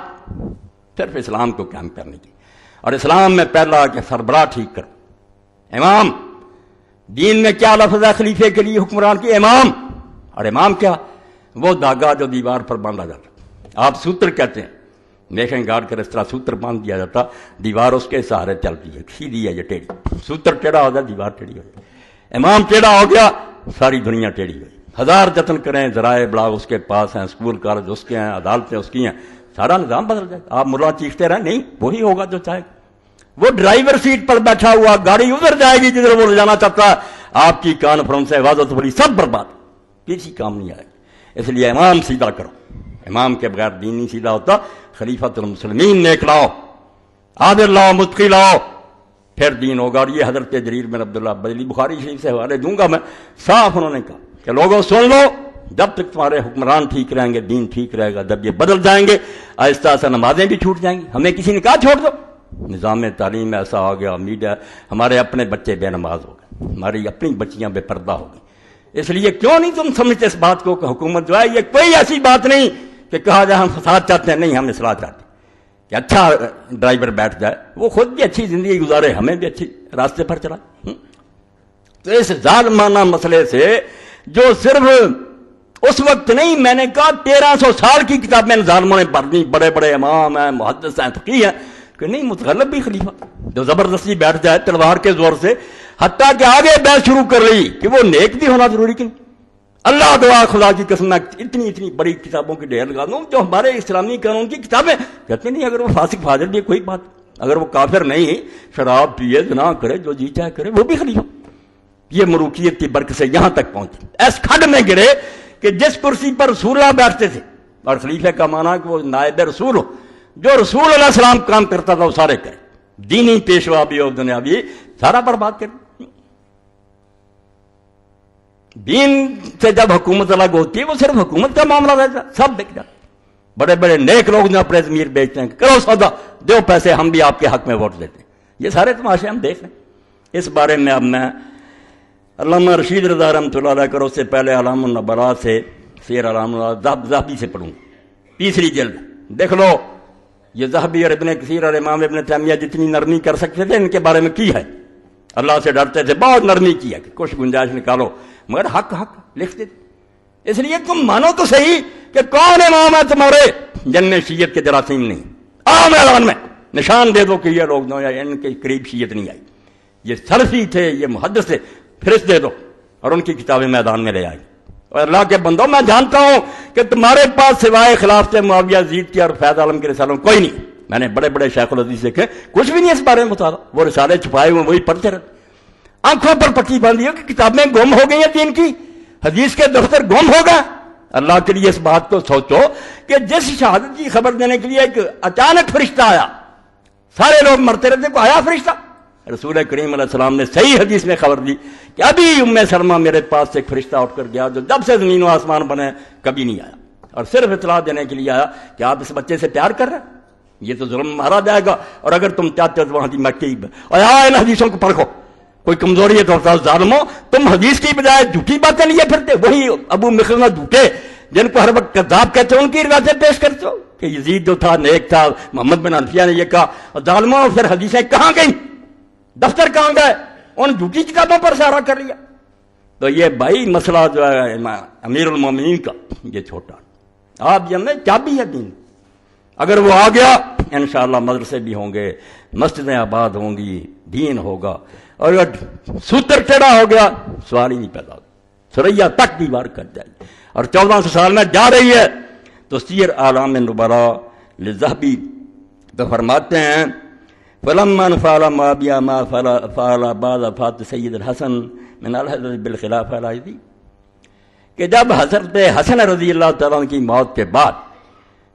[SPEAKER 1] صرف اسلام کو قائم کرنے کی، اور اسلام میں پہلا کہ سربراہ ٹھیک کرو، امام دین میں کیا لفظ ہے خلیفے کے لیے حکمران کی؟ امام. اور امام کیا؟ وہ داغا جو دیوار پر باندھا جاتا. آپ سوتر کہتے ہیں، میشن گاڑ کر اس طرح سوتر باندھ دیا جاتا، دیوار اس کے سہارے چلتی ہے، سیدھی ہے یہ ٹیڑھی. سوتر ٹیڑھا ہو جائے دیوار ٹیڑھی ہو جائے. امام ٹیڑھا ہو گیا ساری دنیا ٹیڑھی ہوئی. ہزار جتن کریں، ذرائع ابلاغ اس کے پاس ہیں، اسکول کالج اس کے ہیں، عدالتیں اس کی ہیں، سارا نظام بدل جائے. آپ ملا چیختے رہیں، نہیں وہی ہوگا جو چاہے. وہ ڈرائیور سیٹ پر بیٹھا ہوا، گاڑی ادھر جائے گی جدھر وہ جانا چاہتا ہے. آپ کی کانفرنس ہے، واضح بڑی سب برباد، کسی کام نہیں آئے گی. اس لیے امام سیدھا کرو. امام کے بغیر دین نہیں سیدھا ہوتا. خلیفۃ المسلمین نیک لاؤ، عادل لاؤ، متقی لاؤ، پھر دین ہوگا. اور یہ حضرت جریر بن عبداللہ بجلی بخاری شریف سے حوالے دوں گا میں. صاف انہوں نے کہا کہ لوگوں سن لو، جب تک تمہارے حکمران ٹھیک رہیں گے دین ٹھیک رہے گا. جب یہ بدل جائیں گے آہستہ سے نمازیں بھی چھوٹ جائیں گی. ہمیں کسی نے کہا چھوڑ دو، نظام تعلیم ایسا آ گیا، میڈیا، ہمارے اپنے بچے بے نماز ہو گئے، ہماری اپنی بچیاں بے پردہ ہو گئی. اس لیے کیوں نہیں تم سمجھتے اس بات کو کہ حکومت جو ہے یہ کوئی ایسی بات نہیں کہ کہا جائے ہم فساد چاہتے ہیں. نہیں، ہم اصلاح چاہتے ہیں کہ اچھا ڈرائیور بیٹھ جائے، وہ خود بھی اچھی زندگی گزارے، ہمیں بھی اچھی راستے پر چلائے. تو اس ظالمانہ مسئلے سے جو صرف اس وقت نہیں، میں نے کہا 1300 سال کی کتابیں ظالموں نے پڑھ دی، بڑے بڑے امام ہیں، محدث ہیں، فقیہ ہیں، کہ نہیں متغلب بھی خلیفہ جو زبردستی بیٹھ جائے تلوار کے زور سے، حتیٰ کہ آگے بحث شروع کر لی کہ وہ نیک بھی ہونا ضروری کہ اللہ دعا خدا کی قسم میں اتنی بڑی کتابوں کی ڈھیر لگا دوں جو ہمارے اسلامی قانون کی کتابیں. کہتے نہیں اگر وہ فاسق فاجر بھی کوئی بات، اگر وہ کافر نہیں، شراب پیے، زنا کرے، جو جی چاہے کرے، وہ بھی خلیفہ. یہ ملوکیت کی برکت سے یہاں تک پہنچے، اس کھڈ میں گرے کہ جس کرسی پر رسول اللہ بیٹھتے تھے، اور خلیفہ کا معنی کہ وہ نائب رسول ہو، جو رسول علیہ السلام کام کرتا تھا وہ سارے کرے، دینی پیشوا بھی اور دنیاوی سارا برباد کر. دین سے جب حکومت الگ ہوتی ہے وہ صرف حکومت کا معاملہ رہتا، سب بک جاتا. بڑے بڑے نیک لوگ جو اپنے ضمیر بیچتے ہیں، کرو سودا، دو پیسے، ہم بھی آپ کے حق میں ووٹ دیتے ہیں. یہ سارے تماشے ہم دیکھ رہے ہیں. اس بارے میں اب میں علامہ رشید رضا رحمۃ اللہ علیہ کرو سے پہلے علام النبلاء سے سیر علام ذہبی سے پڑھوں، 3 جلد. دیکھ لو یہ ذہبی اور ابن کثیر اور امام ابن تیمیہ جتنی نرمی کر سکتے تھے ان کے بارے میں کی ہے. اللہ سے ڈرتے تھے، بہت نرمی کی ہے کہ کچھ گنجائش نکالو، مگر حق لکھ دیتے. اس لیے تم مانو تو صحیح کہ کون امام ہے تمہارے جن میں شیعت کے جراثیم نہیں. عام اعلان میں نشان دے دو کہ یہ لوگ نو یا ان کے قریب شیعت نہیں آئی، یہ سلفی تھے، یہ محدث تھے، فہرست دے دو اور ان کی کتابیں میدان میں لے آئی. اور اللہ کے بندوں، میں جانتا ہوں کہ تمہارے پاس سوائے خلافت معاویہ یزید کی اور فیض عالم کے رسالوں کوئی نہیں. میں نے بڑے بڑے شیخ الحدیث دیکھے، کچھ بھی نہیں اس بارے میں مطالعہ. وہ رسالے چھپائے ہوئے وہی پڑھتے رہتے، آنکھوں پر پٹی باندھی ہو کہ کتابیں گم ہو گئی ہیں دین کی، حدیث کے دفتر گم ہو گئے. اللہ کے لیے اس بات کو سوچو کہ جس شہادت کی خبر دینے کے لیے ایک اچانک فرشتہ آیا، سارے لوگ مرتے رہتے، کو آیا فرشتہ. رسول کریم علیہ السلام نے صحیح حدیث میں خبر دی کہ ابھی ام سلمہ میرے پاس سے ایک فرشتہ اٹھ کر گیا جو جب سے زمین و آسمان بنے کبھی نہیں آیا، اور صرف اطلاع دینے کے لیے آیا کہ آپ اس بچے سے پیار کر رہے ہیں، یہ تو ظلم مارا جائے گا، اور اگر تم چاہتے ہو تو وہاں کی مٹی اور ان حدیثوں کو پرکھو. کوئی کمزوری ہے تو ظالمو، تم حدیث کی بجائے جھوٹی باتیں لیے پھرتے. وہی ابو مخرمہ جھوٹے جن کو ہر وقت کذاب کہتے ہیں، ان کی روایتیں پیش کرتے ہو کہ یزید جو تھا نیک تھا، محمد بن حنفیہ نے یہ کہا. اور ظالموں پھر حدیثیں کہاں گئیں، دفتر کہاں گئے، ان جھوٹی کتابوں پر سہارا کر لیا. تو یہ بھائی مسئلہ جو ہے امیر المومنین کا، یہ چھوٹا آپ یہ میں چابی ہے دین. اگر وہ آ گیا انشاءاللہ مدرسے بھی ہوں گے، مسجدیں آباد ہوں گی، دین ہوگا. اور اگر سوتر ٹیڑھا ہو گیا سوال ہی نہیں پیدا ہوگا، سریا تک دیوار کر جائے گی. اور 1400 سال میں جا رہی ہے. تو سیر اعلام نبلاء للذہبی تو فرماتے ہیں فلما فعل معاویہ ما فعل بعد وفات سید الحسن من الحضرت بالخلافہ الراشدی، کہ جب حضرت حسن رضی اللہ تعالیٰ عنہ کی موت کے بعد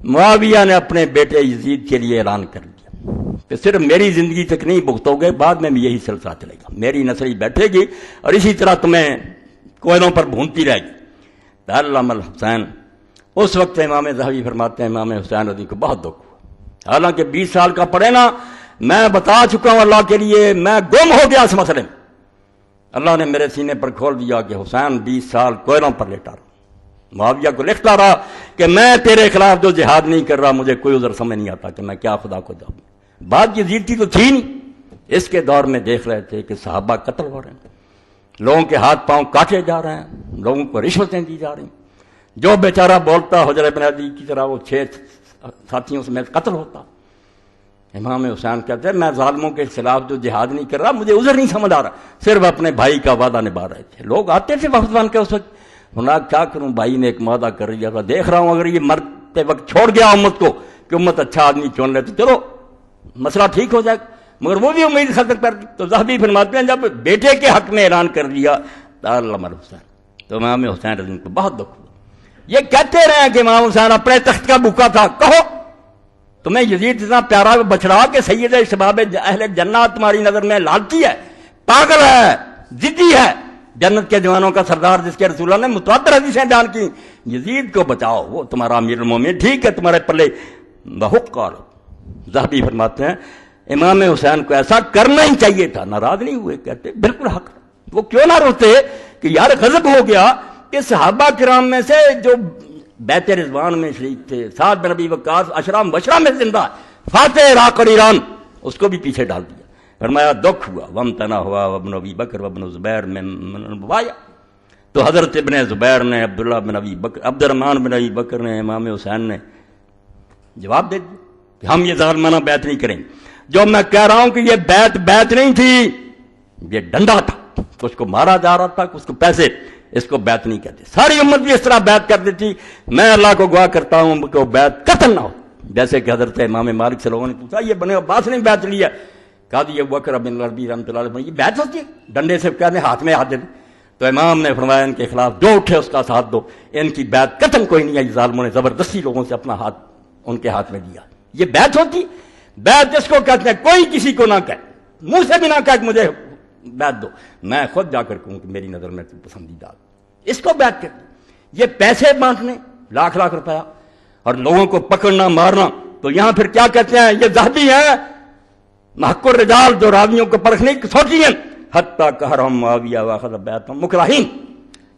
[SPEAKER 1] معاویہ نے اپنے بیٹے یزید کے لیے اعلان کر دیا کہ صرف میری زندگی تک نہیں بھگتو گے، بعد میں بھی یہی سلسلہ چلے گا، میری نسل بیٹھے گی اور اسی طرح تمہیں کوئلوں پر بھونتی رہے گی. علامہ الحسین اس وقت امام ذہبی فرماتے ہیں امام حسین رضی کو بہت دکھ ہوا، حالانکہ 20 سال کا پڑھے نا، میں بتا چکا ہوں اللہ کے لیے، میں گم ہو گیا اس مسئلے میں. اللہ نے میرے سینے پر کھول دیا کہ حسین 20 سال کوئلوں پر لیٹا رہا. معاویہ کو لکھتا رہا کہ میں تیرے خلاف جو جہاد نہیں کر رہا، مجھے کوئی عذر سمجھ نہیں آتا کہ میں کیا خدا کو جاؤں. بات یزید کی تو تھی نہیں، اس کے دور میں دیکھ رہے تھے کہ صحابہ قتل ہو رہے ہیں، لوگوں کے ہاتھ پاؤں کاٹے جا رہے ہیں، لوگوں کو رشوتیں دی جا رہی ہیں، جو بیچارہ بولتا حجر بن عدی کی طرح وہ 6 ساتھیوں سمیت قتل ہوتا۔ امام حسین کہتے ہیں میں ظالموں کے خلاف جو جہاد نہیں کر رہا، مجھے عذر نہیں سمجھ آ رہا، صرف اپنے بھائی کا وعدہ نبھا رہے تھے۔ لوگ آتے تھے وفد بن کے اس وقت، ہونا کیا کروں، بھائی نے ایک وعدہ کر لیا تھا، دیکھ رہا ہوں اگر یہ مرتے وقت چھوڑ گیا امت کو کہ امت اچھا آدمی چن لے تو چلو مسئلہ ٹھیک ہو جائے، مگر وہ بھی امید ختم کر دی۔ تو ذہبی فرماتے ہیں جب بیٹے کے حق میں اعلان کر دیا علامہ حسین، تو امام حسین رضی اللہ عنہ کو بہت دکھ ہوا۔ یہ کہتے رہے کہ امام حسین اپنے تخت کا بھوکا تھا، کہو تمہیں یزید اتنا پیارا بچڑا کہ سید شباب اہل جنت تمہاری نظر میں لالچی ہے، پاگل ہے، ضدی ہے، جنت کے جوانوں کا سردار جس کے رسول اللہ نے متواتر حدیثیں بیان کی، یزید کو بچاؤ، وہ تمہارا امیر المومنین، ٹھیک ہے تمہارے پلے بہت قال۔ ذہبی فرماتے ہیں امام حسین کو ایسا کرنا ہی چاہیے تھا، ناراض نہیں ہوئے، کہتے بالکل حق، وہ کیوں نہ روتے کہ یار غضب ہو گیا کہ صحابہ کرام میں سے جو بیت رضوان میں شریک تھے، سعد بن ابی وقاص عشرہ مبشرہ میں زندہ، فاتح عراق اور ایران، اس کو بھی پیچھے ڈال دیا۔ فرمایا دکھ ہوا، وامتنا ہوا وابن ابی بکر وابن زبیر میں بایا۔ تو حضرت ابن زبیر نے، عبداللہ بن ابی بکر، عبد الرحمن بن ابی بکر نے، امام حسین نے جواب دے دیا کہ ہم یہ ظالمانہ بیعت نہیں کریں گے۔ جو میں کہہ رہا ہوں کہ یہ بیعت نہیں تھی، یہ ڈنڈا تھا، کچھ کو مارا جا رہا تھا، کچھ کو پیسے، اس کو بیعت نہیں کہتے۔ ساری امت بھی اس طرح بیعت کر دیتی۔ میں اللہ کو گواہ کرتا ہوں کہ وہ بیعت قتل نہ ہو، جیسے کہ حضرت امام مالک سے لوگوں نے پوچھا یہ بنے عباس نے بیعت لی ہے، قاضی ابوبکر بن عربی رحمۃ اللہ علیہ، یہ بیعت ہوتی ہے؟ ڈنڈے سے کہتے ہیں ہاتھ میں ہاتھ دے دیں۔ تو امام نے فرمایا ان کے خلاف جو اٹھے اس کا ساتھ دو، ان کی بیعت قتل کوئی نہیں ہے، ظالموں نے زبردستی لوگوں سے اپنا ہاتھ ان کے ہاتھ میں دیا۔ یہ بیعت ہوتی؟ بیعت جس کو کہتے ہیں کوئی کسی کو نہ کہے، منہ سے بھی نہ کہے کہ مجھے بیعت دو، میں خود جا کر کہوں کہ میری نظر میں تو پسندیدہ، اس کو بیعت کہتے ہیں۔ یہ پیسے بانٹنے لاکھ لاکھ روپیہ اور لوگوں کو پکڑنا مارنا، تو یہاں پھر کیا کہتے ہیں، یہ ذہبی ہیں محق الرجال جو راویوں کو پرکھنے کی سوچی ہیں، حتیٰ کہرہم معاویہ واخذ بیعتہم مکرہین۔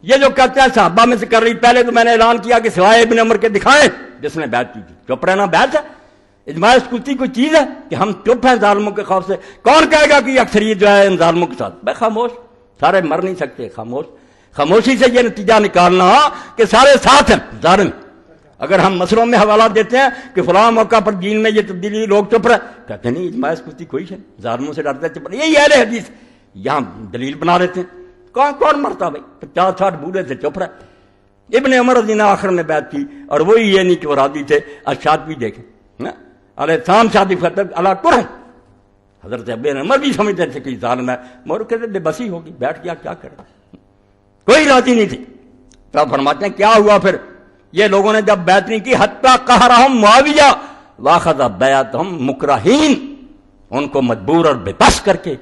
[SPEAKER 1] یہ جو کہتے ہیں صحابہ میں سے کر رہی، پہلے تو میں نے اعلان کیا کہ سوائے ابن عمر کے دکھائیں جس نے بیعت کی تھی، چپ رہنا بیعت ہے؟ اجماع سکوتی کوئی چیز ہے کہ ہم چپ ہیں ظالموں کے خوف سے؟ کون کہے گا کہ اکثریت جو ہے ان ظالموں کے ساتھ؟ بھائی خاموش، سارے مر نہیں سکتے، خاموش۔ خاموشی سے یہ نتیجہ نکالنا کہ سارے ساتھ ہیں ظالم۔ اگر ہم مسئلوں میں حوالہ دیتے ہیں کہ فلاں موقع پر دین میں یہ تبدیلی، لوگ چپ رہے، کہتے نہیں اجماع سکوتی کوئی ہے، ظالموں سے ڈرتے چپ رہے، یہی اہل حدیث یہاں دلیل بنا لیتے ہیں۔ کون مرتا بھائی، 50-60 بوڑھے تھے چپ رہے۔ ابن عمر رضی اللہ آخر میں بیعت کی، اور وہی یہ نہیں کہ وہ راضی تھے۔ اشاد بھی دیکھیں، علیہ السلام شادی فتح اللہ کریں، حضرت ابن عمر بھی سمجھتے تھے کہ ظالم ہے، مگر کہتے بے بسی ہوگی، بیٹھ گیا کیا کرے، کوئی راضی نہیں تھی۔ تو فرماتے ہیں کیا ہوا پھر، یہ لوگوں نے جب بیعت نہیں کی، حتیٰ قہرہم معاویہ واخذ بیعتہم مکرہین، ان کو مجبور اور بے بس کر کے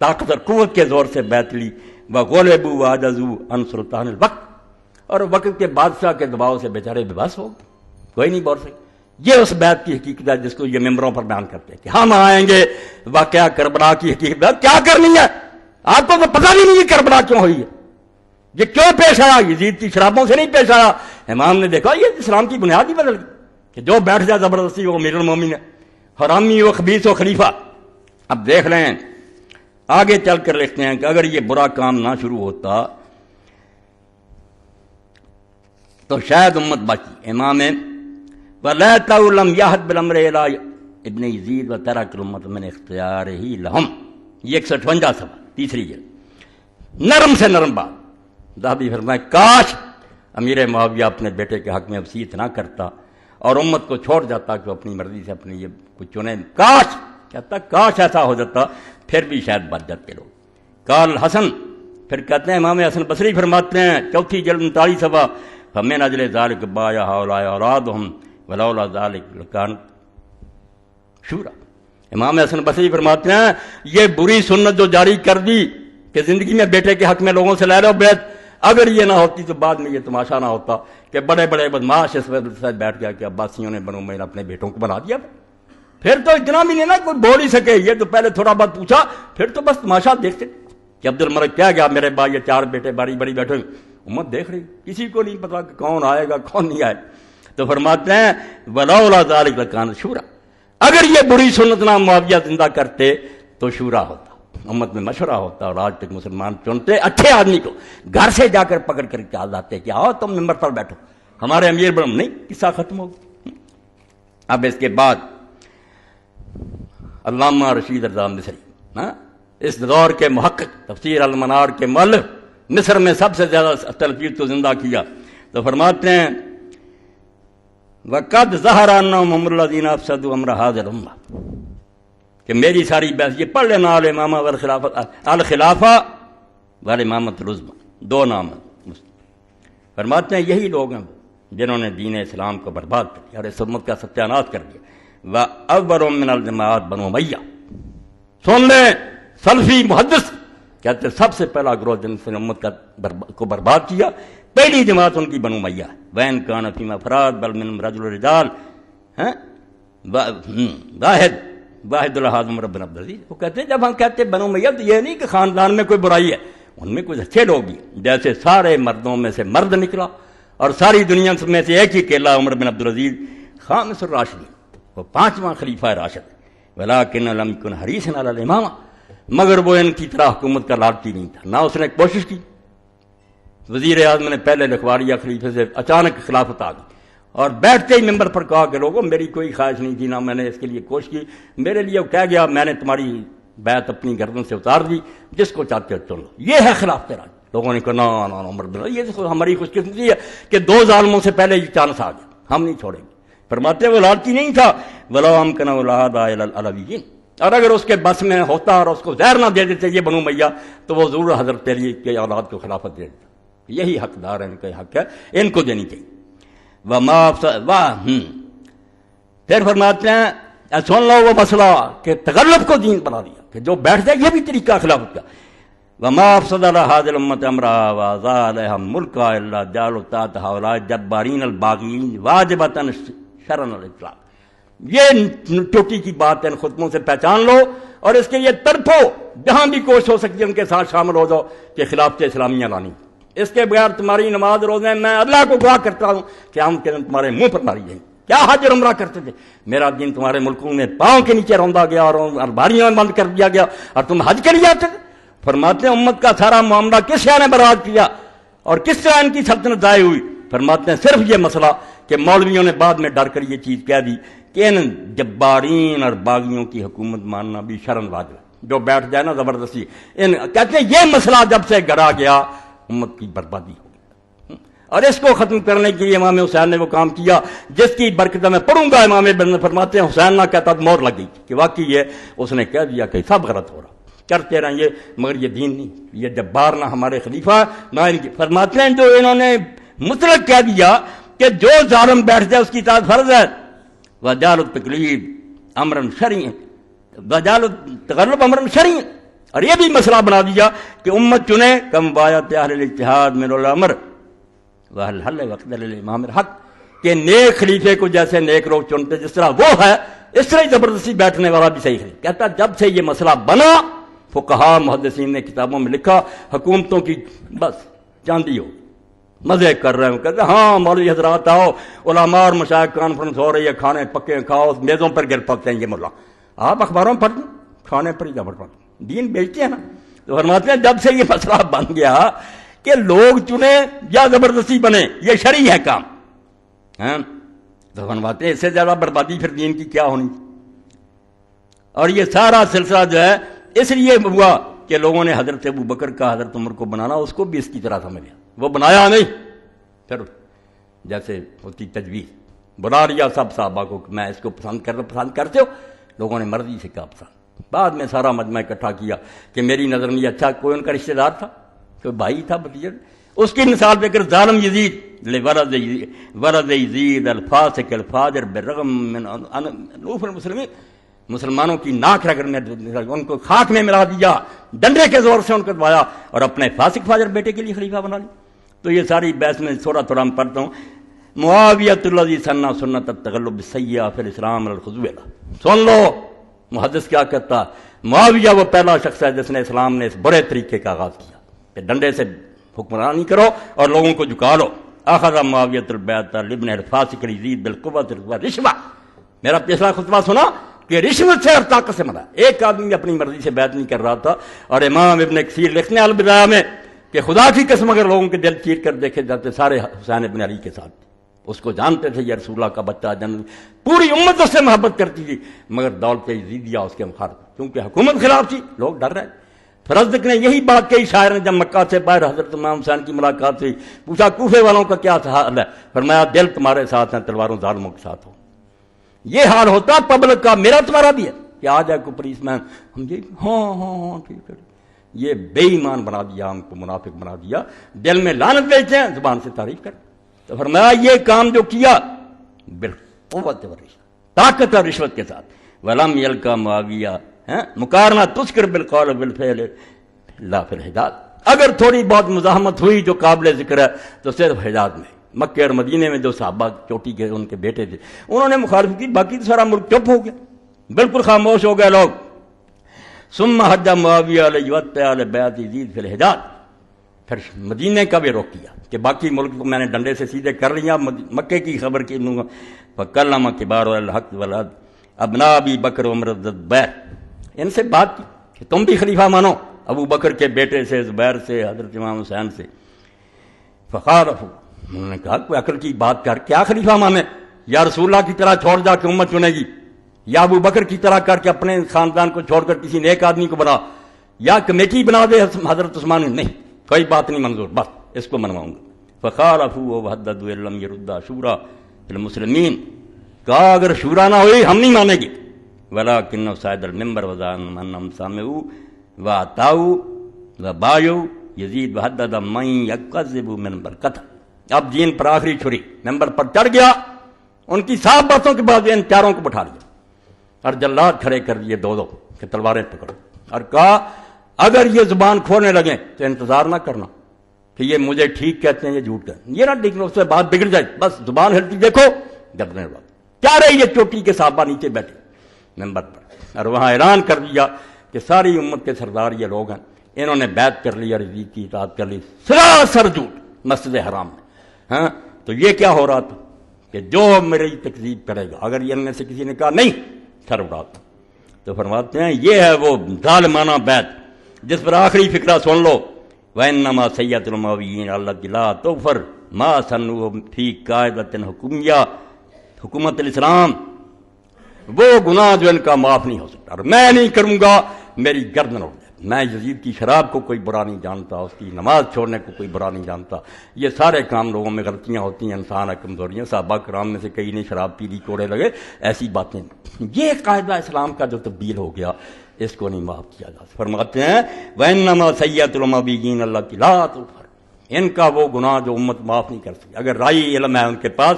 [SPEAKER 1] طاقت اور قوت کے زور سے بیعت لی۔ وغلبوا وعجزوا عن سلطان الوقت، اور وقت کے بادشاہ کے دباؤ سے بیچارے بے بس ہو گئے، کوئی نہیں بول سکے۔ یہ اس بیعت کی حقیقت ہے جس کو یہ ممبروں پر بیان کرتے ہیں کہ ہم آئیں گے، واقعہ کربلا کی حقیقت کیا کرنی ہے؟ آپ کو تو پتہ بھی نہیں کربلا کیوں ہوئی ہے، یہ کیوں پیش آیا؟ یزید کی شرابوں سے نہیں پیش آیا۔ امام نے دیکھا یہ اسلام کی بنیاد ہی بدل گئی کہ جو بیٹھ جائے زبردستی وہ امیر المومنین ہے، حرامی و خبیث و خلیفہ۔ اب دیکھ لیں آگے چل کر لکھتے ہیں کہ اگر یہ برا کام نہ شروع ہوتا تو شاید امت بچی۔ امام وَلَيْتَهُ لَمْ يَهْدْ بِالْأَمْرِ إِلَىٰ ابن یزید وَتَرَكَ الْأُمَّةَ مِنْ اخْتِيَارِهِ لَهُمْ، یہ 158 صفحہ تیسری جلد، نرم سے نرم بات۔ ذہبی فرمائے کاش امیر معاویہ اپنے بیٹے کے حق میں وصیت نہ کرتا اور امت کو چھوڑ جاتا کہ وہ اپنی مرضی سے اپنی یہ کچھ چنے، کاش کہتا کاش ایسا ہو جاتا، پھر بھی شاید بچ جاتے لوگ۔ قال حسن، پھر کہتے ہیں امام حسن بصری فرماتے ہیں 4 جلد 39 صفحہ، فَمِنْ أَجْلِ ذَلِكَ بَايَعَ هَؤُلَاءِ أَوْلَادُهُمْ وَلَوْلَا ذَلِكَ لَكَانَتْ شُورَىٰ۔ امام حسن بصری فرماتے ہیں یہ بری سنت جو جاری کر دی کہ زندگی میں بیٹے کے حق میں لوگوں سے لے لو بیعت، اگر یہ نہ ہوتی تو بعد میں یہ تماشا نہ ہوتا کہ بڑے بڑے بدماش اس وجہ سے بیٹھ گیا کہ عباسیوں نے بنو امیہ اپنے بیٹوں کو بنا دیا۔ پھر تو اتنا بھی نہیں نا کوئی بول ہی سکے، یہ تو پہلے تھوڑا بہت پوچھا، پھر تو بس تماشا دیکھتے کہ عبد الملک کیا گیا میرے بھائی یہ 4 بیٹے بڑی بڑی بیٹھے، امت دیکھ رہی، کسی کو نہیں پتا کہ کون آئے گا کون نہیں آئے۔ تو فرماتے ہیں وَلَوْلَا ذَلِكَ لَكَانَتْ شُورَىٰ، اگر یہ بری سنت نہ معاویہ زندہ کرتے تو شورا ہوتا، امت میں مشورہ ہوتا، اور آج تک مسلمان چنتے اچھے آدمی کو گھر سے جا کر پکڑ کر کے آتے کہ آؤ تم ممبر پر بیٹھو، ہمارے امیر بنو، نہیں، قصہ ختم ہو گیا۔ اب اس کے بعد علامہ رشید رضا مصری، اس دور کے محقق، تفسیر المنار کے مؤلف، مصر میں سب سے زیادہ تلفیق کو زندہ کیا، تو فرماتے ہیں وَقَدْ ظَهَرَ أَنَّهُمْ هُمُ الَّذِينَ أَفْسَدُوا أَمْرَ هَذِهِ الْأُمَّةِ کہ میری ساری بحث، یہ پڑھ لینا الامامہ والخلافہ والامامۃ العظمیٰ، دو نام ہیں۔ فرماتے ہیں یہی لوگ ہیں جنہوں نے دین اسلام کو برباد کر دیا اور اس امت کا ستیاناش کر دیا۔ وَأَوَّلُ مِنَ الْجَمَاعَاتِ بنو امیہ، سن لیں سلفی محدث کہتے سب سے پہلا گروہ جن سے امت کو برباد کیا، پہلی جماعت ان کی بنو امیہ ہے۔ وَإِنْ كَانَ فِيمَا أَفْرَادٌ بَلْ مِنْهُمْ رَجُلٌ رِجَالٌ واحد الحاظ عمر بن عبد العزیز، وہ کہتے ہیں جب ہم کہتے ہیں بنو امیہ تو یہ نہیں کہ خاندان میں کوئی برائی ہے، ان میں کچھ اچھے لوگ بھی، جیسے سارے مردوں میں سے مرد نکلا اور ساری دنیا میں سے ایک ہی اکیلا عمر بن عبد العزیز خامس الراشدین، وہ پانچواں خلیفہ راشد، ولیکن لم یکن حریصا علی الامامہ، مگر وہ ان کی طرح حکومت کا لالچی نہیں تھا، نہ اس نے کوشش کی۔ وزیر اعظم نے پہلے لکھوا لیا خلیفے سے، اچانک خلافت آ گئی اور بیٹھتے ہی ممبر پر کہا کہ لوگوں میری کوئی خواہش نہیں تھی، نہ میں نے اس کے لیے کوشش کی، میرے لیے وہ کہہ گیا میں نے تمہاری بیعت اپنی گردن سے اتار دی، جس کو چاہتے ہو چن لو، یہ ہے خلافت راج۔ لوگوں نے کہا نا عمر بن، یہ ہماری خوش قسمتی ہے کہ دو ظالموں سے پہلے یہ چانس آ گیا، ہم نہیں چھوڑیں گے۔ فرماتے وہ لالچی نہیں تھا، وَلَوْ أَمْكَنَهُ لَهَدَا إِلَى الْعَلَوِيِّينَ، اور اگر اس کے بس میں ہوتا اور اس کو زہر نہ دے دیتے یہ بنو امیہ تو وہ ضرور حضرت علی کے اولاد کو خلافت دے دیتا۔ یہی حقدار ہے، ان کا حق ہے، ان کو دینی چاہیے۔ پھر فرماتے ہیں سن لو وہ مسئلہ کہ تغلب کو دین بنا دیا، کہ جو بیٹھ جائے یہ بھی طریقہ خلافت کا۔ وَمَا أَفْسَدَ هَذِهِ الْأُمَّةَ أَمْرَهَا وَأَزَالَهَا مُلْكَهَا إِلَّا جَعَلُوا تَحْتَ هَؤُلَاءِ الْجَبَّارِينَ الْبَاغِينَ وَاجِبَةً شَرًا الْإِطْلَاقِ، یہ چوٹی کی بات ہے، ان خطبوں سے پہچان لو اور اس کے یہ تڑپو، جہاں بھی کوشش ہو سکتی ہے ان کے ساتھ شامل ہو جاؤ کہ خلافت اسلامیہ لانی، اس کے بغیر تمہاری نماز روزے میں اللہ کو گواہ کرتا ہوں کہ ہم کے دن تمہارے منہ پر ماری جائیں۔ کیا حج اور عمرہ کرتے تھے، میرا دین تمہارے ملکوں میں پاؤں کے نیچے روندا گیا اور باریاں بند کر دیا گیا اور تم حج کے لیے آتے تھے۔ فرماتے ہیں امت کا سارا معاملہ کس شے نے برباد کیا اور کس طرح ان کی سلطنت ضائع ہوئی؟ فرماتے ہیں صرف یہ مسئلہ کہ مولویوں نے بعد میں ڈر کر یہ چیز کہہ دی کہ ان جبارین اور باغیوں کی حکومت ماننا بھی شرم واجب ہے، جو بیٹھ جائے نا زبردستی، کہتے ہیں یہ مسئلہ جب سے گڑا گیا امت کی بربادی ہو گئی، اور اس کو ختم کرنے کے لیے امام حسین نے وہ کام کیا جس کی برکت میں پڑھوں گا۔ امام ابن فرماتے ہیں حسین نہ کہتا تو مور لگ گئی کہ واقعی یہ اس نے کہہ دیا کہ سب غلط ہو رہا، کرتے رہیں یہ، مگر یہ دین نہیں، یہ جبار نہ ہمارے خلیفہ نہ ان کی۔ فرماتے ہیں جو انہوں نے مطلق کہہ دیا کہ جو ظالم بیٹھ جائے اس کی اطاعت فرض ہے، وجعل التقلیب امرا شرعی، وجعل التغلب امرا شرعی، اور یہ بھی مسئلہ بنا دیا کہ امت چنے کم بایات اہل الاجتہاد من الامر واہل حل وقت الامام الحق، کہ نیک خلیفے کو جیسے نیک لوگ چنتے جس طرح وہ ہے اس طرح زبردستی بیٹھنے والا بھی صحیح ہے۔ کہتا جب سے یہ مسئلہ بنا فقہا محدثین نے کتابوں میں لکھا حکومتوں کی بس چاندی ہو، مزے کر رہے ہیں، کہتے ہاں مولوی حضرات آؤ، علماء اور مشائخ کانفرنس ہو رہی ہے، کھانے پکے کھاؤ، میزوں پر گر پکتے ہیں یہ ملا، آپ اخباروں میں پڑھتے کھانے پر ہی جبر پڑھتے، دین بیچتے ہیں نا۔ تو فرماتے ہیں جب سے یہ مسئلہ بن گیا کہ لوگ چنے یا زبردستی بنے، یہ شرعی ہے کام، تو فرماتے ہیں اس سے زیادہ بربادی پھر دین کی کیا ہونی۔ اور یہ سارا سلسلہ جو ہے اس لیے ہوا کہ لوگوں نے حضرت ابو بکر کا حضرت عمر کو بنانا اس کو بھی اس کی طرح سمجھ لیا، وہ بنایا نہیں، پھر جیسے ہوتی تجویز بنا لیا سب صحابہ کو کہ میں اس کو پسند کرتے ہو، لوگوں نے مرضی سے کہا پسند، بعد میں سارا مجمع اکٹھا کیا کہ میری نظر میں یہ اچھا، کوئی ان کا رشتہ دار تھا، کوئی بھائی تھا، بھتیجا، اس کی مثال دے کر ظالم یزید ورد یزید الفاسق الفاجر بالرغم من انوف المسلمین، مسلمانوں کی ناک رگڑنے ان کو خاک میں ملا دیا، ڈنڈے کے زور سے ان کو دبایا اور اپنے فاسق فاجر بیٹے کے لیے خلیفہ بنا لیا۔ تو یہ ساری بحث میں تھوڑا تھوڑا میں پڑھتا ہوں۔ معاویۃ الذی سنہ سنت التغلب بالسیئہ فی الاسلام الخضوع، سن لو محدث کیا کہتا، معاویہ وہ پہلا شخص ہے جس نے اسلام نے اس برے طریقے کا آغاز کیا کہ ڈنڈے سے حکمرانی کرو اور لوگوں کو جھکا لو۔ اخذ معاویۃ البیعۃ لابن الفاسق یزید بالقوۃ والرشوہ، میرا پچھلا خطبہ سنا کہ رشوت سے اور طاقت سے منع. ایک آدمی اپنی مرضی سے بیعت نہیں کر رہا تھا. اور امام ابن کثیر لکھتے ہیں البدایہ میں کہ خدا کی قسم اگر لوگوں کے دل چیر کر دیکھے جاتے سارے حسین ابن علی کے ساتھ. اس کو جانتے تھے یہ رسول اللہ کا بچہ جن پوری امت اس سے محبت کرتی تھی, مگر دولت یزیدیہ اس کے مخالف, کیونکہ حکومت خلاف تھی, لوگ ڈر رہے. فرزدق نے یہی بات کہی شاعر نے جب مکہ سے باہر حضرت امام حسین کی ملاقات ہوئی, پوچھا کوفے والوں کا کیا حال ہے؟ فرمایا دل تمہارے ساتھ ہیں, تلواروں ظالموں کے ساتھ ہو. یہ حال ہوتا پبلک کا, میرا تمہارا بھی ہے کہ آ جائے کوئی پولیس مین ہم یہ ہاں ٹھیک ہے. یہ بے ایمان بنا دیا, ہم کو منافق بنا دیا, دل میں لعنت بیچتے ہیں, زبان سے تعریف کر. تو فرمایا یہ کام جو کیا بالقوت و طاقت اور رشوت کے ساتھ. ولم یلقا معاویہ مقارنہ تذکر بالقول بالفعل لا فی الحجاز. اگر تھوڑی بہت مزاحمت ہوئی جو قابل ذکر ہے تو صرف حجاز میں. مکے اور مدینے میں جو صحابہ چوٹی کے ان کے بیٹے تھے انہوں نے مخالفت کی, باقی سارا ملک چپ ہو گیا, بالکل خاموش ہو گئے لوگ. ثم حج معاویہ علیہ وطع بیعت یزید فی الحجاز. پھر مدینے کا بھی روک کیا کہ باقی ملک کو میں نے ڈنڈے سے سیدھے کر لیا, مکے کی خبر کی دوں گا. فکلم کبار الحق ولد ابنا ابی بکر عمر الزبیر, ان سے بات کی کہ تم بھی خلیفہ مانو ابو بکر کے بیٹے سے, زبیر سے, حضرت امام حسین سے. فخالفوا, انہوں نے کہا کوئی عقل کی بات کر, کیا خلیفہ مانے؟ یا رسول اللہ کی طرح چھوڑ جا کے امت چنے گی, یا ابو بکر کی طرح کر کے اپنے خاندان کو چھوڑ کر کسی نیک آدمی کو بنا, یا کمیٹی بنا دے حضرت عثمان. نہیں, کوئی بات نہیں منظور, بس اس کو منواؤں گا. فخالفوا وحددوا ان لم يرد شورى المسلمین, کہا اگر شورا نہ ہوئی ہم نہیں مانیں گے. ولكن صعد المنبر وزعم انهم سمعوا واطاعوا وبايعوا يزيد وحدد من يكذب من برکت. اب دین پر آخری چھری, ممبر پر چڑھ گیا, ان کی صاف باتوں کے بعد ان چاروں کو بٹھا لیا اور جلاد کھڑے کر دیے دو کہ تلواریں پکڑو, اور کہا اگر یہ زبان کھولنے لگیں تو انتظار نہ کرنا کہ یہ مجھے ٹھیک کہتے ہیں یہ جھوٹ کہتے ہیں, یہ نہ دیکھنا اس سے بات بگڑ جائے, بس زبان ہلتی دیکھو گردنے والا. کیا رہی یہ چوٹی کے صحابہ نیچے بیٹھے ممبر پر, اور وہاں اعلان کر دیا کہ ساری امت کے سردار یہ لوگ ہیں, انہوں نے بیعت کر لی اور یزید کی اطاعت کر لی, سراسر جھوٹ مسجد حرام میں. ہاں تو یہ کیا ہو رہا تھا کہ جو میری تکذیب کرے گا, اگر یہ ان میں سے کسی نے کہا نہیں سر اڑاتا. تو فرماتے ہیں یہ ہے وہ ظالمانہ بیعت جس پر آخری فکرہ سن لو. وَإِنَّمَا سَيَّةُ الْمَوِيِّينَ الَّتِي لَا تُغْفَرُ مَا سَنُّوا فِي قَاعِدَةٍ حُکُومِیَّہ, حکومت الاسلام, وہ گناہ جو ان کا معاف نہیں ہو سکتا, اور میں نہیں کروں گا, میری گردن اڑ جائے. میں یزید کی شراب کو کوئی برا نہیں جانتا, اس کی نماز چھوڑنے کو کوئی برا نہیں جانتا. یہ سارے کام لوگوں میں غلطیاں ہوتی ہیں, انسان ہے, کمزوریاں. صحابہ کرام میں سے کئی نے شراب پی لی, کوڑے لگے, ایسی باتیں. یہ قاعدہ اسلام کا جو تبدیل ہو گیا اس کو نہیں معاف کیا جا سکتا. فرماتے ہیں وَإِنَّمَا سَيَّةُ الْمَوِيِّينَ الَّتِي لَا تُغْفَرُ, ان کا وہ گناہ جو امت معاف نہیں کر سکتی. اگر رائی علم ہے ان کے پاس,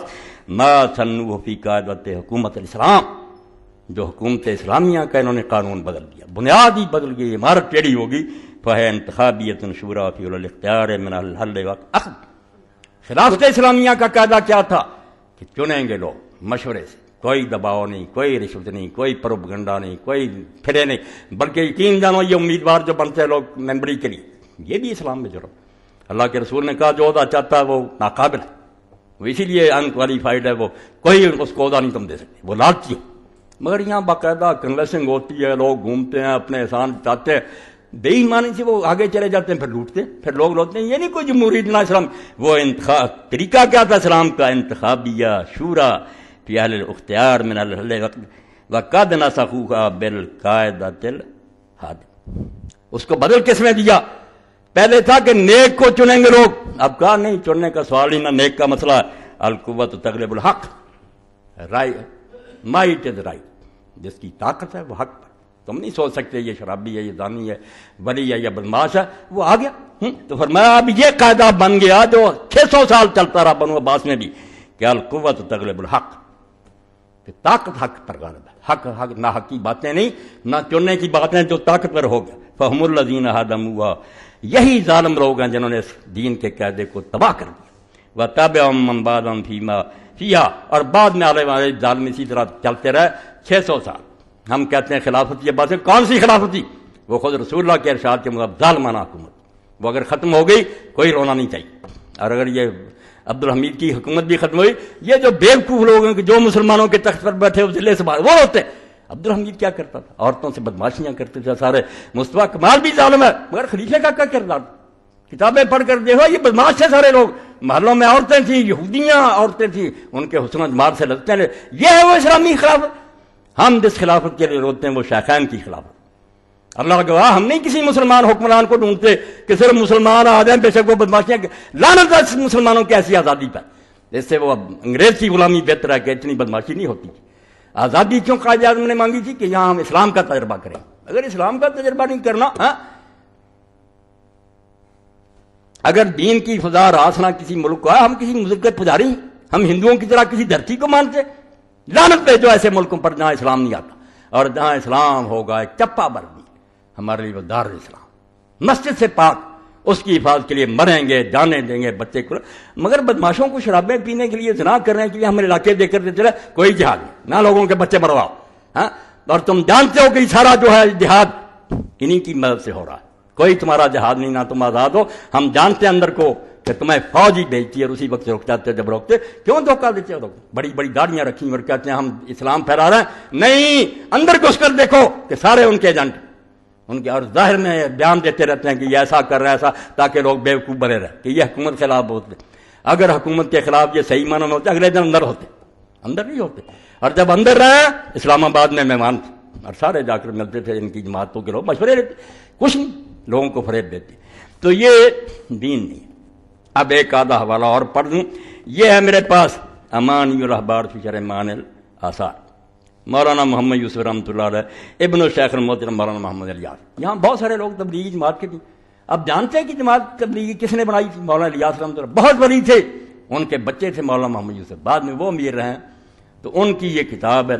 [SPEAKER 1] مَا سَنُّوا فِي قَاعِدَةِ حکومت الاسلام, جو حکومت اسلامیہ کا انہوں نے قانون بدل دیا, بنیاد ہی بدل گئی, عمارت ٹیڑھی ہوگی. فَهِيَ انتخابیۃ شورا فی الاختیار من الحل والاخذ. خلافت اسلامیہ کا قاعدہ کیا تھا کہ چنیں گے لوگ مشورے سے, کوئی دباؤ نہیں, کوئی رشوت نہیں, کوئی پروپگنڈا نہیں, کوئی پھرے نہیں, بلکہ یقین جانو یہ امیدوار جو بنتے ہیں لوگ ممبری کے لیے, یہ بھی اسلام میں جرم. اللہ کے رسول نے کہا جو عہدہ چاہتا ہے وہ ناقابل ہے, وہ اسی لیے انکوالیفائڈ ہے, وہ کوئی اس کو عہدہ نہیں تم دے سکتے, وہ لالچی ہے. مگر یہاں باقاعدہ کنویسنگ ہوتی ہے, لوگ گھومتے ہیں, اپنے احسان چاہتے ہیں, بے ایمانی سے وہ آگے چلے جاتے ہیں, پھر لوٹتے ہیں, پھر لوگ لوٹتے ہیں. یہ نہیں کوئی جمہوری نہ اسلام, وہ طریقہ کیا تھا اسلام کا, انتخابیہ شورا فی اہل الاختیار من الحل وقد نسخوها بالقاعدۃ الحاد. اس کو بدل کس میں دیا؟ پہلے تھا کہ نیک کو چنیں گے لوگ, اب کہا نہیں, چننے کا سوال ہی نہ, نیک کا مسئلہ ہے. القوت تغلب الحق, مائٹ از رائٹ, جس کی طاقت ہے وہ حق پر. تم نہیں سوچ سکتے یہ شرابی ہے, یہ زانی ہے, ولی ہے یا بدماش ہے, وہ آ گیا. تو فرمایا اب یہ قاعدہ بن گیا جو 600 سال چلتا رہا بنو عباس میں بھی, کہ القوت تغلب الحق, کہ طاقت حق پر غالب ہے. حق نہ حق کی باتیں نہیں, نہ چننے کی باتیں, جو طاقت پر ہو گیا. فہم الذین ہدموها, یہی ظالم لوگ ہیں جنہوں نے اس دین کے قاعدے کو تباہ کر دیا. وتبعهم من بعدهم فیما فیہا, اور بعد میں آنے والے ظالم اسی طرح چلتے رہے 600 سال. ہم کہتے ہیں خلافت, یہ بات ہے, کون سی خلافت تھی؟ وہ خود رسول اللہ کے ارشاد کے مطابق ظالمانہ حکومت. وہ اگر ختم ہو گئی کوئی رونا نہیں چاہیے. اور اگر یہ عبدالحمید کی حکومت بھی ختم ہوئی, یہ جو بیوقوف لوگ ہیں کہ جو مسلمانوں کے تخت پر بیٹھے وہ ضلع سے باہر, وہ ہوتے عبدالحمید کیا کرتا تھا؟ عورتوں سے بدماشیاں کرتے تھے سارے. مصطفیٰ کمال بھی ظالم ہے مگر خلیفے کا کیا کردار؟ کتابیں پڑھ کر دیکھو یہ بدماش تھے سارے لوگ. محلوں میں عورتیں تھیں، یہودیاں عورتیں تھیں، ان کے حسن و جمال سے لگتے ہیں. یہ ہے وہ اسلامی خلافت. ہم جس خلافت کے لیے روتے ہیں وہ شیخین کی خلافت. اللہ گواہ ہم نہیں کسی مسلمان حکمران کو ڈھونڈتے کہ صرف مسلمان آ جائیں بے شک وہ بدماشیاں. لعنت ہے مسلمانوں کی ایسی آزادی پر. اس سے وہ انگریز کی غلامی بہتر ہے کہ اتنی بدماشی نہیں ہوتی. آزادی کیوں قائد اعظم نے مانگی تھی؟ کہ یہاں ہم اسلام کا تجربہ کریں. اگر اسلام کا تجربہ نہیں کرنا، اگر دین کی فضا راسنا کسی ملک کو ہے، ہم کسی ملک کے پجاری ہیں؟ ہم ہندوؤں کی طرح کسی دھرتی کو مانتے؟ لعنت پہ جو ایسے ملکوں پر جہاں اسلام نہیں آتا. اور جہاں اسلام ہوگا ایک چپا بر بھی ہمارے لیے وہ دار اسلام، مسجد سے پاک، اس کی حفاظت کے لیے مریں گے، جانے دیں گے بچے کو. مگر بدماشوں کو شرابیں پینے کے لیے، زنا کرنے کے لیے ہمیں علاقے دے کر دیتے رہے. کوئی جہاد نہیں، نہ لوگوں کے بچے مرواؤ. اور تم جانتے ہو کہ سارا جو ہے جہاد انہی کی مدد سے ہو رہا ہے. کوئی تمہارا جہاد نہیں، نہ تم آزاد ہو. ہم جانتے ہیں اندر کو کہ تمہیں فوج ہی بھیجتی ہے اور اسی وقت رک جاتے. جب روکتے کیوں دھوکہ دیتے ہو؟ بڑی بڑی گاڑیاں رکھی اور کہتے ہیں ہم اسلام پھیلا رہے ہیں. نہیں، اندر گھس کر دیکھو کہ سارے ان کے ایجنٹ ان کے، اور ظاہر میں بیان دیتے رہتے ہیں کہ یہ ایسا کر رہا ہے ایسا، تاکہ لوگ بیوقوف بنے رہے کہ یہ حکومت کے خلاف ہوتے. اگر حکومت کے خلاف یہ صحیح معنی میں ہوتے اگلے دن اندر ہوتے، اندر نہیں ہوتے. اور جب اندر رہے اسلام آباد میں مہمان تھے اور سارے جا کر ملتے تھے ان کی جماعتوں کے لوگ، مشورے لیتے، کچھ نہیں، لوگوں کو فریب دیتے. تو یہ دین نہیں. اب ایک آدھا حوالہ اور پڑھ دوں. یہ ہے میرے پاس امانی الاحبار فی شرح معانی الاثار، مولانا محمد یوسف رحمۃ اللہ علیہ، ابن الشیخ المحترم مولانا محمد الیاس. یہاں بہت سارے لوگ تبلیغی جماعت کے تھے. اب جانتے ہیں کہ جماعت تبلیغی کس نے بنائی تھی؟ مولانا الیاس رحمۃ اللہ، بہت ولی تھے. ان کے بچے تھے مولانا محمد یوسف، بعد میں وہ امیر رہے. تو ان کی یہ کتاب ہے،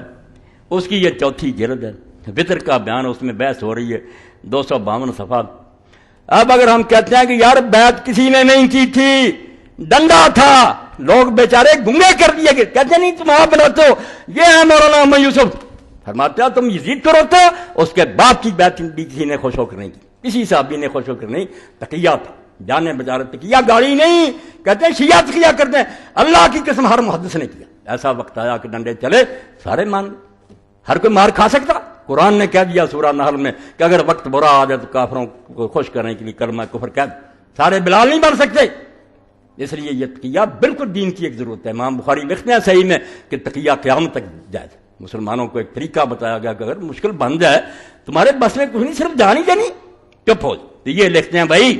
[SPEAKER 1] اس کی یہ چوتھی جلد ہے، وطر کا بیان، اس میں بحث ہو رہی ہے، 252 صفحات. اب اگر ہم کہتے ہیں کہ یار بیعت کسی نے نہیں کی تھی، ڈنڈا تھا، لوگ بیچارے گنگے کر دیے گئے، کہتے نہیں تم آپ بناتے ہو. یہ ہے مولانا محمد یوسف، فرماتے ہیں تم یزید کو روتے ہو. اس کے باپ کی بیعت بھی کسی نے خوش ہو کر نہیں کی، کسی صحابی نے خوش ہو کر نہیں. تقیہ تھا، جانے بچارے تقیہ گاڑی نہیں. کہتے ہیں شیعہ تقیہ کرتے ہیں، اللہ کی قسم ہر محدث نے کیا. ایسا وقت آیا کہ ڈنڈے چلے، سارے مان گئے. ہر کوئی مار کھا سکتا. قرآن نے کہہ دیا سورہ نحل میں کہ اگر وقت برا آ جائے تو کافروں کو خوش کرنے کے لیے کلمہ کفر کہہ دو. سارے بلال نہیں بن سکتے. اس لیے یہ تقیہ بالکل دین کی ایک ضرورت ہے. امام بخاری لکھتے ہیں صحیح میں کہ تقیہ قیامت تک جائز. مسلمانوں کو ایک طریقہ بتایا گیا کہ اگر مشکل بن جائے تمہارے بس میں کچھ نہیں، صرف جان ہی دینی، چپ ہو. تو یہ لکھتے ہیں بھائی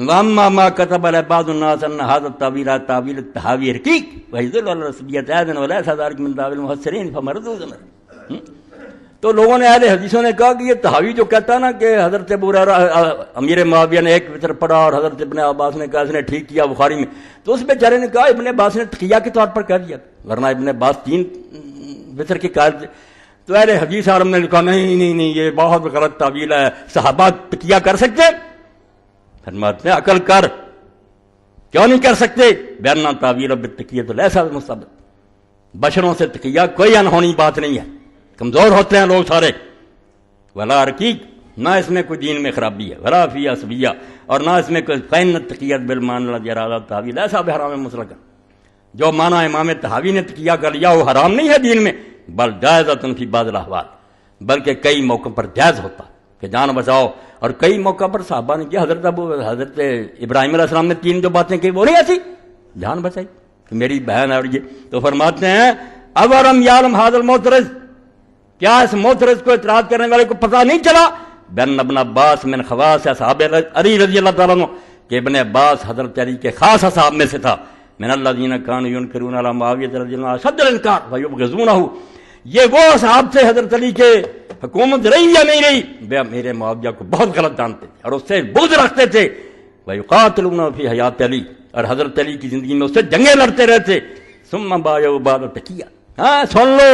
[SPEAKER 1] واما ما كتب على بعض الناس ان هذا التاويل تاويل التهاوي رقيق ويدل على رسبية اذن ولا ذلك من تاويل المفسرين فمردود. تو لوگوں نے اہل حدیثوں نے کہا کہ یہ تہاوی جو کہتا ہے نا کہ حضرت ابو ہریرہ امیر معاویہ نے ایک وطر پڑھا اور حضرت ابن عباس نے کہا اس نے ٹھیک کیا بخاری میں، تو اس بیچارے نے کہا ابن عباس نے تقیہ کے طور پر کہہ دیا، ورنہ ابن عباس 3 وطر کے قائل تھے. تو اہل حدیث عالم نے کہا نہیں نہیں نہیں یہ بہت غلط تعویل ہے، صحابہ تقیہ کر سکتے؟ فرماتے ہیں عقل کر، کیوں نہیں کر سکتے؟ بیانہ تعویل بالتقیہ تو لیسا مستبد، بشروں سے تقیہ کوئی انہونی بات نہیں ہے، کمزور ہوتے ہیں لوگ سارے. ولا رقیق، نہ اس میں کوئی دین میں خرابی ہے، ولا فی عصبیہ، اور نہ اس میں کوئی فین تقیت بالمان الذی اراد تعویل ایسا بحرام مسلک. جو مانا امام طحاوی نے تقیہ کر لیا وہ حرام نہیں ہے دین میں، بل جائزۃ فی بعض الاحوال، بلکہ کئی موقع پر جائز ہوتا کہ جان بچاؤ. اور کئی موقع پر صحابہ نے کیا، حضرت ابراہیم علیہ السلام نے 3 جو باتیں کی وہ نہیں ایسی، جان بچائی کہ میری بہن ہے. اور یہ تو فرماتے ہیں اولم یعلم ھذا المعترض، کیا اس معترض کو اعتراض کرنے والے کو پتہ نہیں چلا بن ابن عباس من خواص اصحاب علی رضی اللہ تعالیٰ عنہ کہ ابن عباس حضرت علی کے خاص اصحاب میں سے تھا. من الذین کانوا ینکرون علی معاویہ رضی اللہ عنہ اشد الانکار ویبغضونہ، یہ وہ اصحاب تھے حضرت علی کے حکومت رہی یا نہیں رہی میرے معاویہ کو بہت غلط جانتے تھے اور اس سے بغض رکھتے تھے. ویقاتلون فی حیات علی، اور حضرت علی کی زندگی میں اس سے جنگیں لڑتے رہتے. ثم بایعوا بعد تقیہ، ہاں سن لو،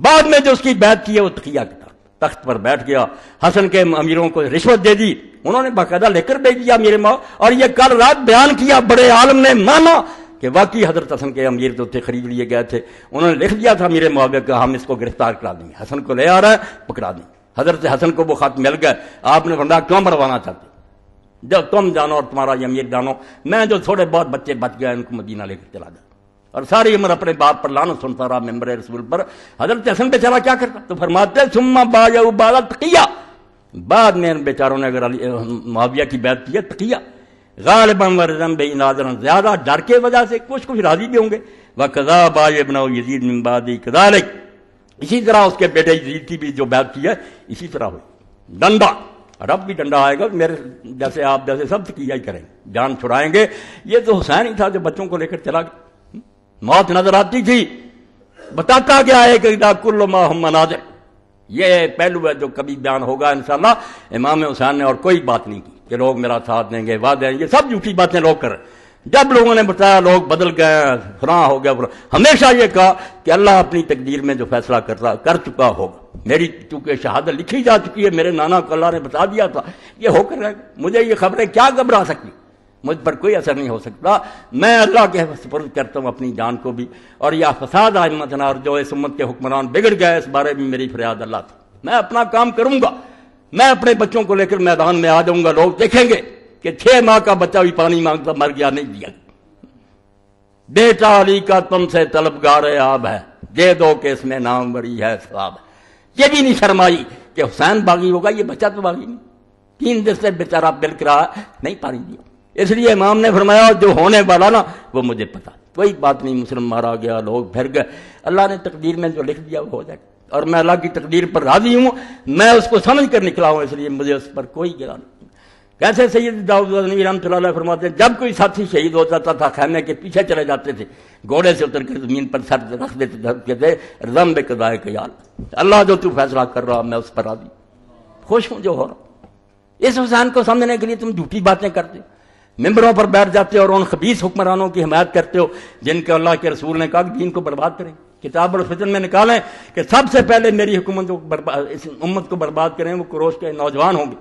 [SPEAKER 1] بعد میں جو اس کی بیعت کی ہے وہ تقیہ کے تخت پر بیٹھ گیا. حسن کے امیروں کو رشوت دے دی، انہوں نے باقاعدہ لے کر بھیج دیا میرے ماں. اور یہ کل رات بیان کیا، بڑے عالم نے مانا کہ واقعی حضرت حسن کے امیر تو تھے، خرید لیے گئے تھے. انہوں نے لکھ دیا تھا میرے معاویہ کہ ہم اس کو گرفتار کرا دیں گے، حسن کو لے آ رہا ہے پکڑا دیں. حضرت حسن کو وہ خط مل گئے. آپ نے فرمایا کیوں مروانا چاہتے؟ جب تم جانو اور تمہارا یہ امیر جانو، میں جو تھوڑے بہت بچے بچ گئے ان کو مدینہ لے کر چلا جاؤ. اور ساری عمر اپنے باپ پر لعنت سنتا رہا ممبر رسول پر. حضرت حسن بیچارہ کیا کرتا؟ تو فرماتے ثم بايع بعد تقیہ، بعد میں ان بیچاروں نے اگر معاویہ کی بیعت کی ہے تقیہ، غالباً ورزم بے نادرا، زیادہ ڈر کے وجہ سے، کچھ راضی بھی ہوں گے. وَقَضَىٰ بَايَعَ ابْنَهُ يَزِيدُ مِن بَعْدِهِ كَذَٰلِكَ، اسی طرح اس کے بیٹے یزید کی بھی جو بیعت کی ہے اسی طرح ہوئی. ڈنڈا، اور اب بھی ڈنڈا آئے گا، میرے جیسے آپ جیسے سب تقیہ ہی کریں گے، جان چھڑائیں گے. یہ تو حسین ہی تھا جو بچوں کو لے کر چلا گیا. موت نظر آتی تھی، بتاتا گیا ہے کہ اذا کل ما ہم مناظر. یہ پہلو ہے جو کبھی بیان ہوگا انشاءاللہ. امام حسین نے اور کوئی بات نہیں کی کہ لوگ میرا ساتھ دیں گے، وعدے ہیں، یہ سب جھوٹی باتیں لوگ کر رہے ہیں. جب لوگوں نے بتایا لوگ بدل گئے، فلاں ہو گیا، ہمیشہ یہ کہا کہ اللہ اپنی تقدیر میں جو فیصلہ کر چکا ہوگا. میری چونکہ شہادت لکھی جا چکی ہے، میرے نانا کو اللہ نے بتا دیا تھا، یہ ہو کر رہے گا. مجھے یہ خبریں کیا گھبرا سکتی، مجھ پر کوئی اثر نہیں ہو سکتا. میں اللہ کے سپرد کرتا ہوں اپنی جان کو بھی. اور یہ فساد ائمتنا، اور جو اس امت کے حکمران بگڑ گئے، اس بارے میں میری فریاد اللہ تھی. میں اپنا کام کروں گا، میں اپنے بچوں کو لے کر میدان میں آ جاؤں گا. لوگ دیکھیں گے کہ 6 ماہ کا بچہ بھی پانی مانگتا مر گیا، نہیں دیا. بیٹا علی کا تم سے طلبگار آب ہے، دے دو کہ اس میں نام بری ہے ثواب. یہ بھی نہیں شرمائی کہ حسین باغی ہوگا، یہ بچہ تو باغی نہیں. 3 دن سے بیچارہ بلک رہا، نہیں پانی دیا. اس لیے امام نے فرمایا جو ہونے والا نا وہ مجھے پتا. کوئی بات نہیں، مسلم مارا گیا، لوگ پھر گئے. اللہ نے تقدیر میں جو لکھ دیا وہ ہو جائے گا، اور میں اللہ کی تقدیر پر راضی ہوں. میں اس کو سمجھ کر نکلا ہوں، اس لیے مجھے اس پر کوئی گرا نہیں. کیسے سید داؤد غزنوی رحمۃ اللہ علیہ فرماتے ہیں جب کوئی ساتھی شہید ہو جاتا تھا خیمے کے پیچھے چلے جاتے تھے، گھوڑے سے اتر کر زمین پر سر رکھ دیتے تھے، رضم بقضاء قیال، اللہ جو تو فیصلہ کر رہا میں اس پر راضی، خوش ہوں جو ہو رہا. اس حسین کو سمجھنے کے لیے تم جھوٹی باتیں کرتے ہو، ممبروں پر بیٹھ جاتے ہو اور ان خبیث حکمرانوں کی حمایت کرتے ہو جن کے اللہ کے رسول نے کہا کہ دین کو برباد کریں. کتاب الفتن میں نکالیں کہ سب سے پہلے میری حکومت کو اس امت کو برباد کریں وہ قریش کے نوجوان ہوں گے.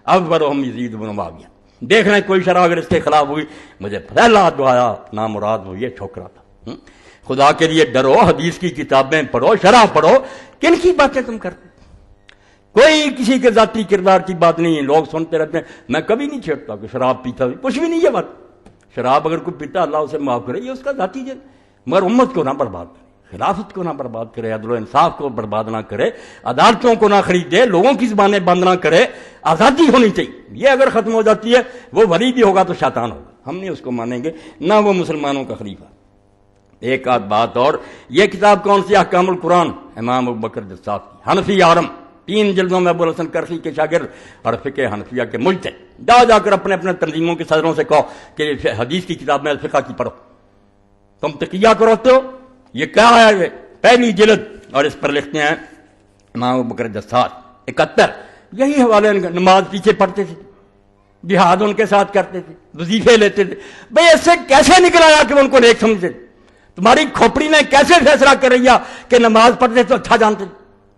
[SPEAKER 1] اکبرہم یزید بن معاویہ. دیکھ رہے کوئی شرح اگر اس کے خلاف ہوئی، مجھے پہلا دعایا نامراد وہ یہ ٹھوکرا تھا. خدا کے لیے ڈرو، حدیث کی کتابیں پڑھو، شرح پڑھو. کن کی باتیں تم کرتے؟ کوئی کسی کے ذاتی کردار کی بات نہیں ہے. لوگ سنتے رہتے ہیں. میں کبھی نہیں چھیڑتا کہ شراب پیتا، کچھ بھی نہیں. یہ بات شراب اگر کوئی پیتا اللہ اسے معاف کرے، یہ اس کا ذاتی جن، مگر امت کو نہ برباد کرے، خلافت کو نہ برباد کرے، عدل و انصاف کو برباد نہ کرے، عدالتوں کو نہ خریدے، لوگوں کی زبانیں بند نہ کرے. آزادی ہونی چاہیے. یہ اگر ختم ہو جاتی ہے وہ ولی بھی ہوگا تو شیطان ہوگا. ہم نہیں اس کو مانیں گے، نہ وہ مسلمانوں کا خلیفہ. ایک آدھ بات اور، یہ کتاب کون سی؟ احکام القرآن، امام ابوبکر دستاف کی، حنفی عالم، 3 جلدوں میں ابو الحسن کرخی کے شاگرد اور فقہ حنفیہ کے مجتہد. جا کر اپنے اپنے تنظیموں کے صدروں سے کہو کہ حدیث کی کتاب میں فقہ کی پڑھو. تم تقیہ کروتے ہو. یہ کیا ہے؟ یہ پہلی جلد، اور اس پر لکھتے ہیں امام ابوبکر دستاف 71. یہی حوالے، نماز پیچھے پڑھتے تھے، جہاد ان کے ساتھ کرتے تھے، وظیفے لیتے تھے. بھئی اس سے کیسے نکل آیا کہ ان کو نیک سمجھتے؟ تمہاری کھوپڑی میں کیسے فیصلہ کر رہی ہے کہ نماز پڑھتے تو اچھا جانتے؟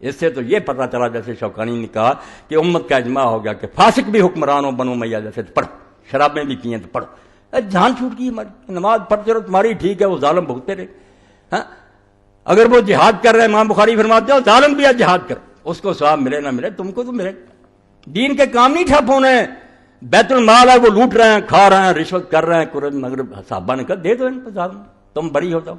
[SPEAKER 1] اس سے تو یہ پتہ چلا، جیسے شوکانی نے کہا کہ امت کا اجماع ہو گیا کہ فاسق بھی حکمران ہو، بنو امیہ جیسے تو پڑھو، شرابیں بھی پئیں تو پڑھو. جان چھوٹ گئی ہماری. نماز پڑھتے رہو تمہاری ٹھیک ہے، وہ ظالم بھگتے رہے. ہاں اگر وہ جہاد کر رہے ہیں، امام بخاری فرماتے ہو ظالم بھی ہے جہاد کر، اس کو ثواب ملے نہ ملے تم کو تو ملے. دین کے کام نہیں ٹھپ ہونے. بیت المال ہے وہ لوٹ رہے ہیں، کھا رہے ہیں، رشوت کر رہے ہیں. قرآن مغرب صحابہ نے کہا دے دو ان کو ظالم، تم بری ہو جاؤ.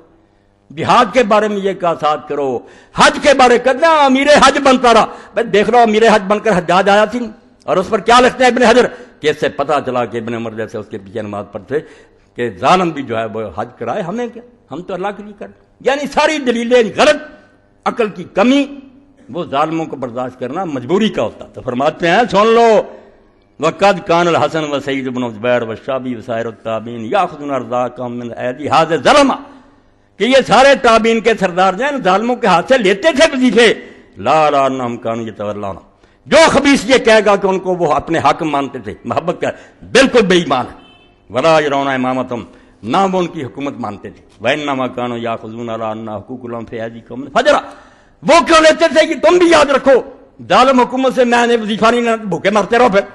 [SPEAKER 1] جہاد کے بارے میں یہ کہا ساتھ کرو. حج کے بارے کرنا امیر حج بنتا رہا. بھائی دیکھ لو امیر حج بن کر حجاج آیا تھی، اور اس پر کیا لکھتے ہیں ابن حجر کہ اس سے پتہ چلا کہ ابن عمر جیسے اس کے پیچھے نماز پڑھتے کہ ظالم بھی جو ہے وہ حج کرائے، ہمیں کیا، ہم تو اللہ کے لیے کرتے. یعنی ساری دلیلیں غلط، عقل کی کمی. وہ ظالموں کو برداشت کرنا مجبوری کا ہوتا. تو فرماتے ہیں سن لو، وقد کان الحسن و سعید بن زبیر و شابی وسائر التابعین یاخذون ارزاقهم من ایدی هذا الظلم، کہ یہ سارے تابعین کے سردار جو ہیں ظالموں کے ہاتھ سے لیتے تھے وظیفے. لا لا انہم کانوا یتولون، جو خبیث یہ کہے گا کہ ان کو وہ اپنے حق مانتے تھے، محبت کا، بالکل بے ایمان ہے. ولا یرون امامتهم، نہ وہ ان کی حکومت مانتے تھے. وانما کانوا یاخذون علی ان حقوق لهم فی ایدیکم فجرا، وہ کیوں لیتے تھے کہ تم بھی یاد رکھو ظالم حکومت سے میں نے وظیفہ نہیں، بھوکے مرتے رہو پھر.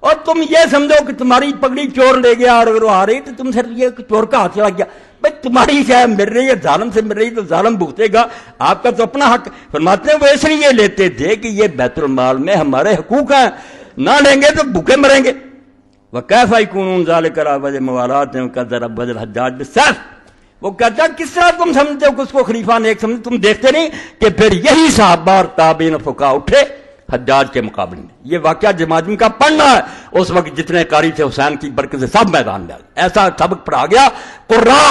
[SPEAKER 1] اور تم یہ سمجھو کہ تمہاری پگڑی چور لے گیا اور اگر وہ آ رہی تو تم صرف یہ چور کا ہاتھ چلا گیا. بھائی تمہاری شاید مل رہی ہے، ظالم سے مل رہی تو ظالم بھگتے گا، آپ کا تو اپنا حق. فرماتے ہیں وہ اس لیے لیتے تھے کہ یہ بیت المال میں ہمارے حقوق ہیں، نہ لیں گے تو بھوکے مریں گے. وَكَيْفَ يَكُونُ ذَلِكَ عَلَىٰ وَجْهِ مُوَالَاةٍ وَقَدْ ضَرَبَ الْحَجَّاجُ بِالسَّيْفِ، وہ کہتا ہے کس طرح تم سمجھتے ہو کہ اس کو خلیفہ نیک سمجھتے؟ تم دیکھتے نہیں کہ پھر یہی صحابہ اور تابعین فقہا اٹھے حجاج کے مقابلے میں. یہ واقعہ جماجم کا پڑھنا ہے. اس وقت جتنے قاری تھے حسین کی برکت سے سب میدان میں آ گئے. ایسا سبق پڑھا گیا. قرا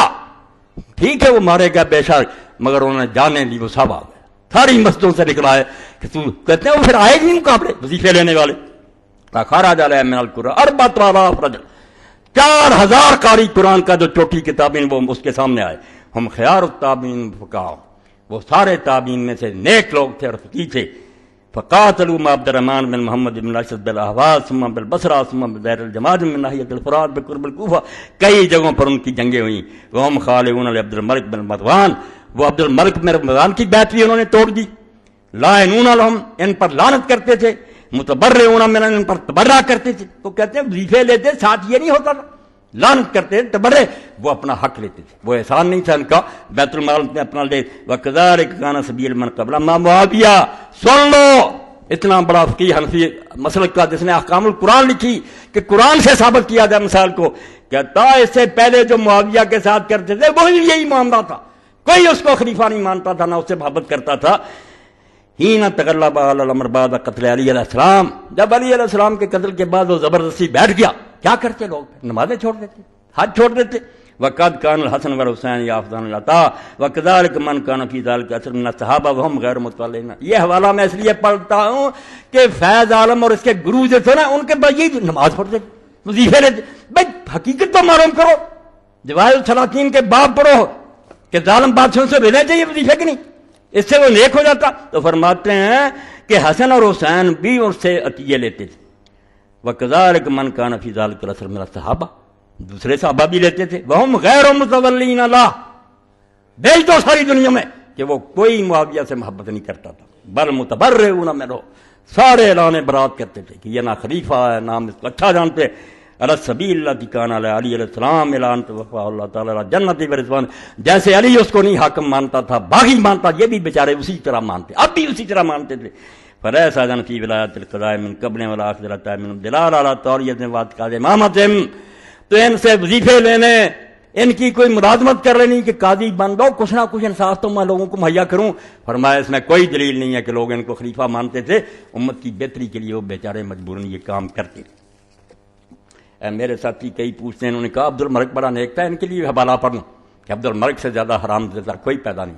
[SPEAKER 1] ٹھیک ہے وہ مارے گئے بے شک، مگر انہوں نے جانے دی وہ سب آ گئے. ساری مسجدوں سے نکلا ہے کہ تو کہتے ہیں وہ پھر آئے نہیں مقابلے وظیفے لینے والے. خراج علیہ من القرآن 4000 رجل، 4000 قاری قرآن کا جو چوٹی کتابیں وہ اس کے سامنے آئے. ہم خیار التابعین فقہا، وہ سارے تابعین میں سے نیک لوگ تھے اور فقیہ تھے. فقاتلوا مع عبد الرحمن بن محمد بن اشد بالاحواز ثم بالبصرہ ثم بدیر الجماجم من ناحیۃ الفرات بقرب الکوفہ. کئی جگہوں پر ان کی جنگیں ہوئیں. وہم خالعون علی عبد الملک بن مروان، وہ عبد الملک بن مروان کی بیعت بھی انہوں نے توڑ دی. لعنون لهم، ان پر لعنت کرتے تھے. متبرعون من، ان پر تبرع کرتے تھے. تو کہتے ہیں وظیفے لیتے ساتھ یہ نہیں ہوتا تھا، لعنت کرتے تھے تبرع، وہ اپنا حق لیتے تھے. وہ احسان نہیں تھا ان کا بیت المال میں اپنا لے. وکذالک کان سبیل من قبل ما معاویہ. سن لو اتنا بڑا فقیہ حنفی مسلک کا جس نے احکام القرآن لکھی کہ قرآن سے ثابت کیا جائے مثال کو، کہتا اس سے پہلے جو معاویہ کے ساتھ کرتے تھے وہی یہی معاملہ تھا. کوئی اس کو خلیفہ نہیں مانتا تھا، نہ اس سے محبت کرتا تھا. ہی نہ تغلب علی الامر بعد قتل علی علیہ السلام، جب علی علیہ السلام کے قتل کے بعد وہ زبردستی بیٹھ گیا، کیا کرتے لوگ؟ نمازیں چھوڑ دیتے، حج چھوڑ دیتے. وقد کان الحسن والحسین یافضان العطاء وکذلک من کان فی ذلک اثر من الصحابہ وهم غیر مطلعین. یہ حوالہ میں اس لیے پڑھتا ہوں کہ فیض عالم اور اس کے گرو جو تھے نا ان کے بعد یہ نماز پڑھتے وظیفے لیتے. بھائی حقیقت تو معلوم کرو. جواہر السلاطین کے باب پڑھو کہ ظالم بادشاہوں سے لینا چاہیے وظیفے کہ نہیں، اس سے وہ نیک ہو جاتا. تو فرماتے ہیں کہ حسن اور حسین بھی ان سے عطیے لیتے تھے. وکذالک من کان فی ذلک الاثر من الصحابہ، دوسرے صحابہ بھی لیتے تھے. وہم غیر متولین اللہ، بھیج دو ساری دنیا میں کہ وہ کوئی معاویہ سے محبت نہیں کرتا تھا. بل متبرعون منہ، سارے اعلان برات کرتے تھے کہ یہ نہ خلیفہ ہے، نام اس کو اچھا جانتے. علی السبیل الذی کان علی علی علیہ السلام اعلان توفا اللہ تعالی جنت و رضوان. جیسے علی اس کو نہیں حاکم مانتا تھا، باغی مانتا، یہ بھی بیچارے اسی طرح مانتے، اب بھی اسی طرح مانتے تھے. فلیس اذن فی ولایت القضاء من قبل ولا اخذ من دلال علی طوریت وعد امامتہم. تو ان سے وظیفے لینے، ان کی کوئی ملازمت کر لینی کہ قاضی بن دو، کچھ نہ کچھ انصاف تو میں لوگوں کو مہیا کروں. فرمایا اس میں کوئی دلیل نہیں ہے کہ لوگ ان کو خلیفہ مانتے تھے. امت کی بہتری کے لیے وہ بیچارے مجبوراً یہ کام کرتے. میرے ساتھی کئی پوچھتے ہیں، انہوں نے کہا عبد الملک بڑا نیک تھا، ان کے لیے حوالہ پڑھنا کہ عبد الملک سے زیادہ حرام زدہ کوئی پیدا نہیں.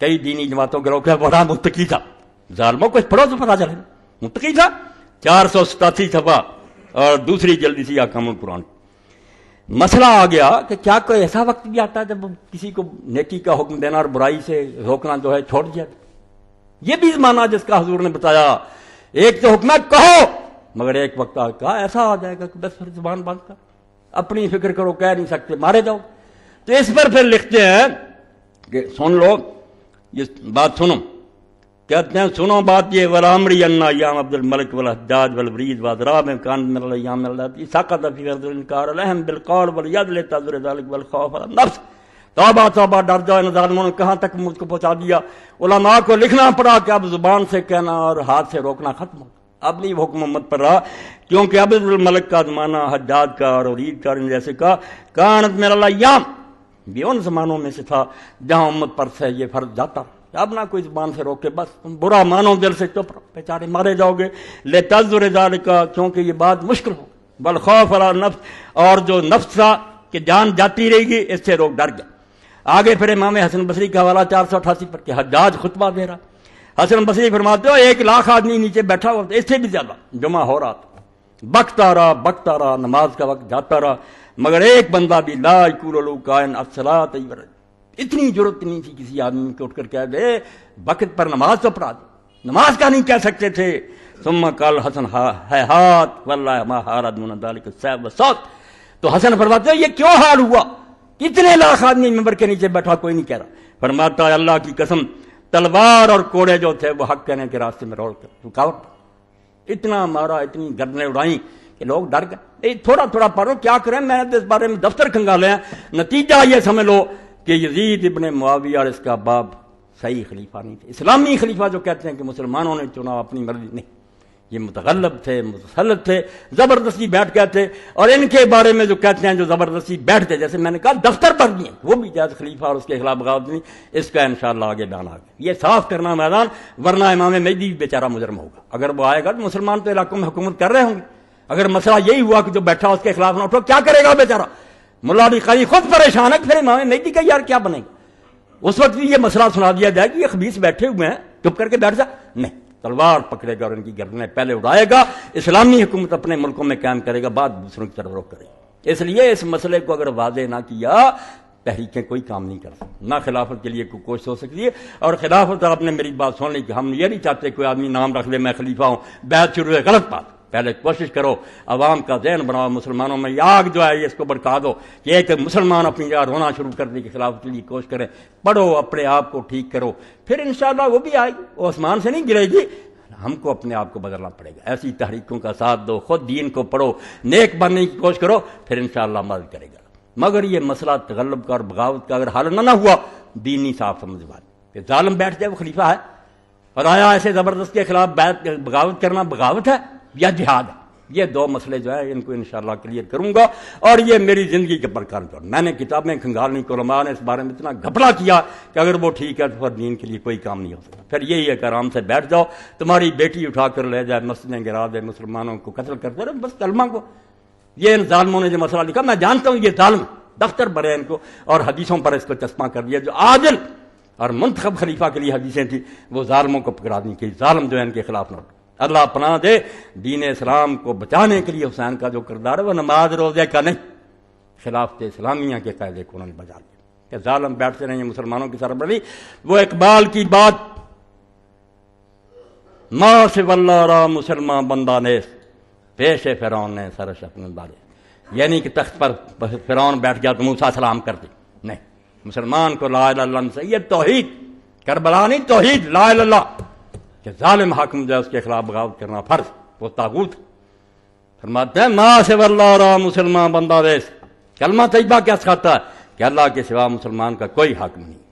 [SPEAKER 1] کئی دینی جماعتوں کے لوگ کہ بڑا متقی تھا. ظالموں کو پڑھو تو پتا چلے متقی تھا. 487 صفحہ اور دوسری جلدی سی احکام القرآن. مسئلہ آ گیا کہ کیا کوئی ایسا وقت بھی آتا ہے جب کسی کو نیکی کا حکم دینا اور برائی سے روکنا جو ہے چھوڑ دیا؟ یہ بھی مانا جس کا حضور نے بتایا. ایک تو حکم ہے کہو، مگر ایک وقت کہا ایسا آ جائے گا کہ بس پھر زبان بند کر، اپنی فکر کرو، کہہ نہیں سکتے، مارے جاؤ. تو اس پر پھر لکھتے ہیں کہ سن لو یہ بات سنو. کہتے ہیں سنو بات یہ، ولامری ان ایام عبد الملک والحجاج والولید واضراب میں کان من الايام التي سقط في ارض الانكار لهم بالقول واليد لتذر ذلك والخوف على النفس. توبہ توبہ، ڈر جاؤ، ان ظالموں نے کہاں تک مجھ کو پہنچا دیا. علماء کو لکھنا پڑا کہ اب زبان سے کہنا اور ہاتھ سے روکنا ختم ہو. اب نہیں حکم امت پر رہا، کیونکہ عبد الملک کا زمانہ حجاج کا اور ولید کا جیسے کا کانت من الايام بھی ان زمانوں میں سے تھا جہاں امت پر سے یہ فرض جاتا. اب نہ کوئی زبان سے روکے، بس تم برا مانو دل سے، چپ رہو، بیچارے مارے جاؤ گے. لتذر ذلک، کیونکہ یہ بات مشکل ہو. بالخوف علی النفس، اور جو نفس تھا کہ جان جاتی رہے گی، اس سے لوگ ڈر گئے. آگے پھر امام حسن بصری کا حوالہ 488 پر کہ حجاج خطبہ دے رہا. حسن بصری فرماتے ہو 1,00,000 آدمی نیچے بیٹھا ہوا، اس سے بھی زیادہ جمع ہو رہا تھا. بکتا رہا، نماز کا وقت جاتا رہا، مگر ایک بندہ بھی لا یقول له کائن الصلاۃ. اتنی ضرورت نہیں تھی کسی آدمی کو اٹھ کر کہہ دے وقت پر نماز تو پڑھا دے، نماز کا نہیں کہہ سکتے تھے. ثم قال حسن ہیہات واللہ ما حارد من ذلک السیف والصوت. تو حسن فرماتے ہیں یہ کیوں حال ہوا، کتنے لاکھ آدمی ممبر کے نیچے بیٹھا، کوئی نہیں کہہ رہا. فرماتا ہے اللہ کی قسم تلوار اور کوڑے جو تھے وہ حق کہنے کے راستے میں رکاوٹ. اتنا مارا، اتنی گردنیں اڑائیں کہ لوگ ڈر گئے. تھوڑا تھوڑا پڑھو، کیا کریں، میں نے اس بارے میں دفتر کھنگالے ہیں. نتیجہ یہ سمجھ لو کہ یزید ابن معاویہ اور اس کا باپ صحیح خلیفہ نہیں تھے. اسلامی خلیفہ جو کہتے ہیں کہ مسلمانوں نے چنا اپنی مرضی، نہیں، یہ متغلب تھے، متسلط تھے، زبردستی بیٹھ گئے تھے. اور ان کے بارے میں جو کہتے ہیں جو زبردستی بیٹھتے، جیسے میں نے کہا دفتر پر دیے، وہ بھی جائز خلیفہ اور اس کے خلاف بغاوت نہیں. اس کا انشاءاللہ آگے بیان آگے یہ صاف کرنا میدان، ورنہ امام مہدی بھی بیچارہ مجرم ہوگا. اگر وہ آئے گا تو مسلمان تو علاقوں میں حکومت کر رہے ہوں گے. اگر مسئلہ یہی ہوا کہ جو بیٹھا اس کے خلاف نہ اٹھو، کیا کرے گا بیچارہ؟ ملا علی قاری خود پریشان ہے، پھر امام مہدی کا یار کیا بنے گا؟ اس وقت بھی یہ مسئلہ سنا دیا جائے کہ یہ خبیث بیٹھے ہوئے ہیں، چپ کر کے بیٹھ جا. نہیں، تلوار پکڑے گا اور ان کی گردنیں پہلے اڑائے گا. اسلامی حکومت اپنے ملکوں میں قائم کرے گا، بعد دوسروں کی طرف رخ کرے گا. اس لیے اس مسئلے کو اگر واضح نہ کیا، تحریکیں کوئی کام نہیں کر سکتی، نہ خلافت کے لیے کوئی کوشش ہو سکتی ہے. اور خلافت، آپ نے میری بات سن لی کہ ہم یہ نہیں چاہتے کوئی آدمی نام رکھ لے میں خلیفہ ہوں، بیعت شروع ہے، غلط بات. پہلے کوشش کرو عوام کا ذہن بناؤ، مسلمانوں میں یہ آگ جو ہے یہ اس کو بڑھکا دو کہ ایک مسلمان اپنی جگہ رونا شروع کر دے کہ خلافت کے لیے کوشش کریں. پڑھو، اپنے آپ کو ٹھیک کرو، پھر انشاءاللہ وہ بھی آئے گی، وہ آسمان سے نہیں گرے گی. ہم کو اپنے آپ کو بدلنا پڑے گا. ایسی تحریکوں کا ساتھ دو، خود دین کو پڑھو، نیک بننے کی کوشش کرو، پھر انشاءاللہ مدد کرے گا. مگر یہ مسئلہ تغلب کا اور بغاوت کا اگر حل نہ ہوا، دین نہیں صاف سمجھ بات کہ ظالم بیٹھ جائے وہ خلیفہ ہے. اور آیا ایسے زبردست کے خلاف بغاوت کرنا بغاوت ہے یا جہاد ہے؟ یہ دو مسئلے جو ہے ان کو انشاءاللہ کلیئر کروں گا. اور یہ میری زندگی کے پرکار پر میں نے کتابیں کھنگالنی، علماء نے اس بارے میں اتنا گھپلا کیا کہ اگر وہ ٹھیک ہے تو پھر دین کے لیے کوئی کام نہیں ہو سکتا. پھر یہی ہے کہ آرام سے بیٹھ جاؤ، تمہاری بیٹی اٹھا کر لے جائے، مسجدیں گرا دے، مسلمانوں کو قتل کرتے رہے، بس کلمہ کو. یہ ان ظالموں نے جو مسئلہ لکھا، میں جانتا ہوں یہ ظالم دفتر بھرے ان کو، اور حدیثوں پر اس کو چسپاں کر دیا. جو عادل اور منتخب خلیفہ کے لیے حدیثیں تھیں وہ ظالموں کو پکڑا دیں کہ ظالم جو ہے ان کے خلاف نہ اٹھو. اللہ پناہ دے، دین اسلام کو بچانے کے لیے حسین کا جو کردار ہے وہ نماز روزے کا نہیں، خلافت اسلامیہ کے قاعدے کو انہوں نے بجا دیا کہ ظالم بیٹھتے رہیں مسلمانوں کی سربراہی. وہ اقبال کی بات، ماں سے واللہ را مسلمان بندہ نے پیش فرعون نے سرش اپنے ڈالے. یعنی کہ تخت پر فرعون بیٹھ گیا تو موسیٰ سلام کر دی، نہیں، مسلمان کو لا الہ الا اللہ سے، یہ توحید، کربلا نہیں، توحید لا الہ الا اللہ، کہ ظالم حاکم جو ہے اس کے خلاف بغاوت کرنا فرض، وہ طاغوت. فرماتے ہیں ماں سے واللہ را مسلمان بندہ ویس. کلمہ طیبہ کیا سکھاتا ہے کہ اللہ کے سوا مسلمان کا کوئی حاکم نہیں،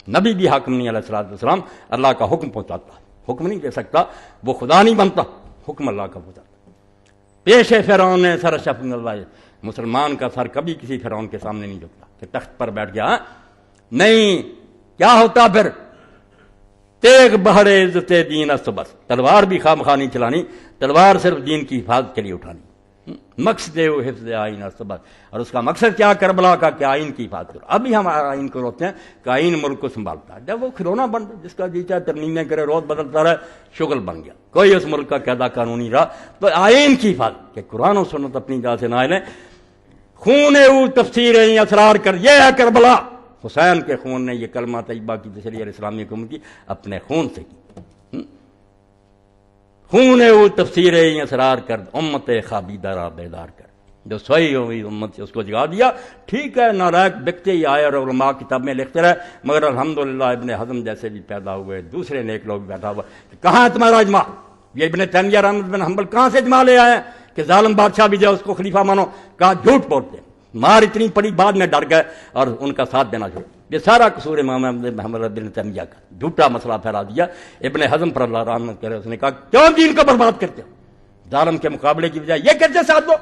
[SPEAKER 1] نبی بھی حاکم نہیں علیہ الصلوۃ والسلام. اللہ کا حکم پہنچاتا، حکم نہیں دے سکتا، وہ خدا نہیں بنتا، حکم اللہ کا پہنچاتا. پیش فرعون نے سر شفن اللہ، مسلمان کا سر کبھی کسی فرعون کے سامنے نہیں جھکتا کہ تخت پر بیٹھ گیا. نہیں، کیا ہوتا پھر؟ تیغ بہڑے عزت دین است بس. تلوار بھی خواہ مخواہ نہیں چلانی، تلوار صرف دین کی حفاظت کے لیے اٹھانی. مقصد وہ حفظ آئین است بس. اور اس کا مقصد کیا؟ کربلا کا کہ آئین کی حفاظت کرو. ابھی ہم آئین کو روکتے ہیں کہ آئین ملک کو سنبھالتا ہے. جب وہ کھلونا بن جس کا جی چاہے ترمیمیں کرے، روز بدلتا رہے، شغل بن گیا، کوئی اس ملک کا قاعدہ قانونی رہا. تو آئین کی حفاظت کہ قرآن و سنت اپنی جگہ سے نہ لیں. خون او تفسیر اسرار کر، یہ ہے کربلا. حسین کے خون نے یہ کلمہ طیبہ کی تشریح اسلامی حکومت کی اپنے خون سے کی. خون او تفسیر اسرار کر، امت خابیدہ را بیدار کر. جو سوئی ہوئی امت سے اس کو جگا دیا. ٹھیک ہے، نالائق بکتے ہی آئے اور علماء کتاب میں لکھتے رہے، مگر الحمدللہ ابن حزم جیسے بھی پیدا ہوئے، دوسرے نیک لوگ بیٹھا ہوا. کہاں ہے تمہارا اجماع؟ یہ ابن تیمیہ رحمۃ بن حنبل کہاں سے اجماع لے آئے ہیں کہ ظالم بادشاہ بھی جائے اس کو خلیفہ مانو؟ کہا جھوٹ بولتے، مار اتنی پڑی، بعد میں ڈر گئے اور ان کا ساتھ دینا شروع. یہ سارا قصور امام محمد بن تیمیہ کا، جھوٹا مسئلہ پھیلا دیا. ابن حزم پر اللہ رحمت کرے، اس نے کہا کیوں دین کو برباد کرتے ہو؟ ظالم کے مقابلے کی بجائے یہ کیسے ساتھ دو؟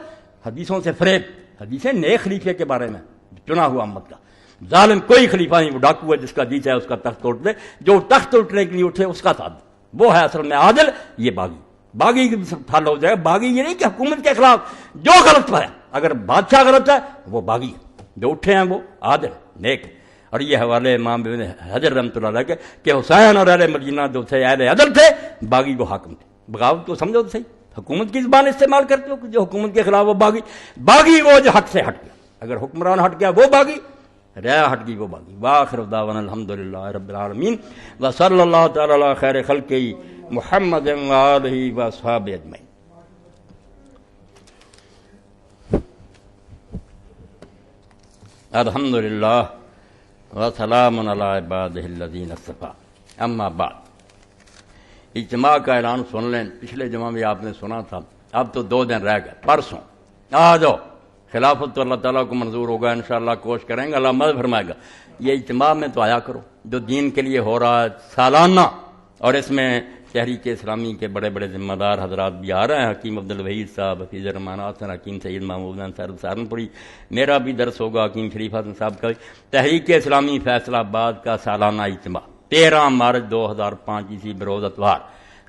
[SPEAKER 1] حدیثوں سے فریب، حدیثیں نیک خلیفے کے بارے میں چنا ہوا امت کا. ظالم کوئی خلیفہ نہیں، وہ ڈاکو ہے، جس کا جی چاہے اس کا تخت توڑ دے، جو تخت اٹھنے کے لیے اٹھے اس کا ساتھ دے. وہ ہے اصل میں عادل. یہ باغی، باغی کی حل ہو جائے. باغی یہ نہیں کہ حکومت کے خلاف جو غلط ہے، اگر بادشاہ غلط ہے وہ باغی ہے، جو اٹھے ہیں وہ عادل نیک. اور یہ حوالے امام ابن حجر رحمۃ اللہ علیہ کہ حسین اور اہل مدینہ جو تھے اہل عدل تھے، باغی وہ حاکم تھے. بغاوت کو سمجھو تو صحیح، حکومت کی زبان استعمال کرتے ہو کہ جو حکومت کے خلاف وہ باغی. باغی وہ جو حق سے ہٹ گیا، اگر حکمران ہٹ گیا وہ باغی، رعایا ہٹ گئی وہ باغی. وآخر دعوانا الحمدللہ رب العالمین وصلی اللہ تعالی علی خیر خلقہ محمد وآلہ واصحابہ اجمعین. الحمدللہ وسلام علی عبادہ الذین اصطفیٰ. اما بعد، اجتماع کا اعلان سن لیں. پچھلے جمعہ میں آپ نے سنا تھا، اب تو 2 دن رہ گئے. پرسوں آ جاؤ، خلافت تو اللہ تعالیٰ کو منظور ہوگا، انشاءاللہ کوشش کریں گے، اللہ مدد فرمائے گا. یہ اجتماع میں تو آیا کرو، جو دین کے لیے ہو رہا ہے سالانہ، اور اس میں تحریک اسلامی کے بڑے بڑے ذمہ دار حضرات بھی آ رہے ہیں، حکیم عبدالوحید صاحب، حفیظ الرحمان حسن، حکیم سید محمود انصاری سہارنپوری، میرا بھی درس ہوگا، حکیم شریف حسن صاحب کا بھی۔ تحریک اسلامی فیصلہ آباد کا سالانہ اجتماع 13 مارچ 2005 عیسوی بروز اتوار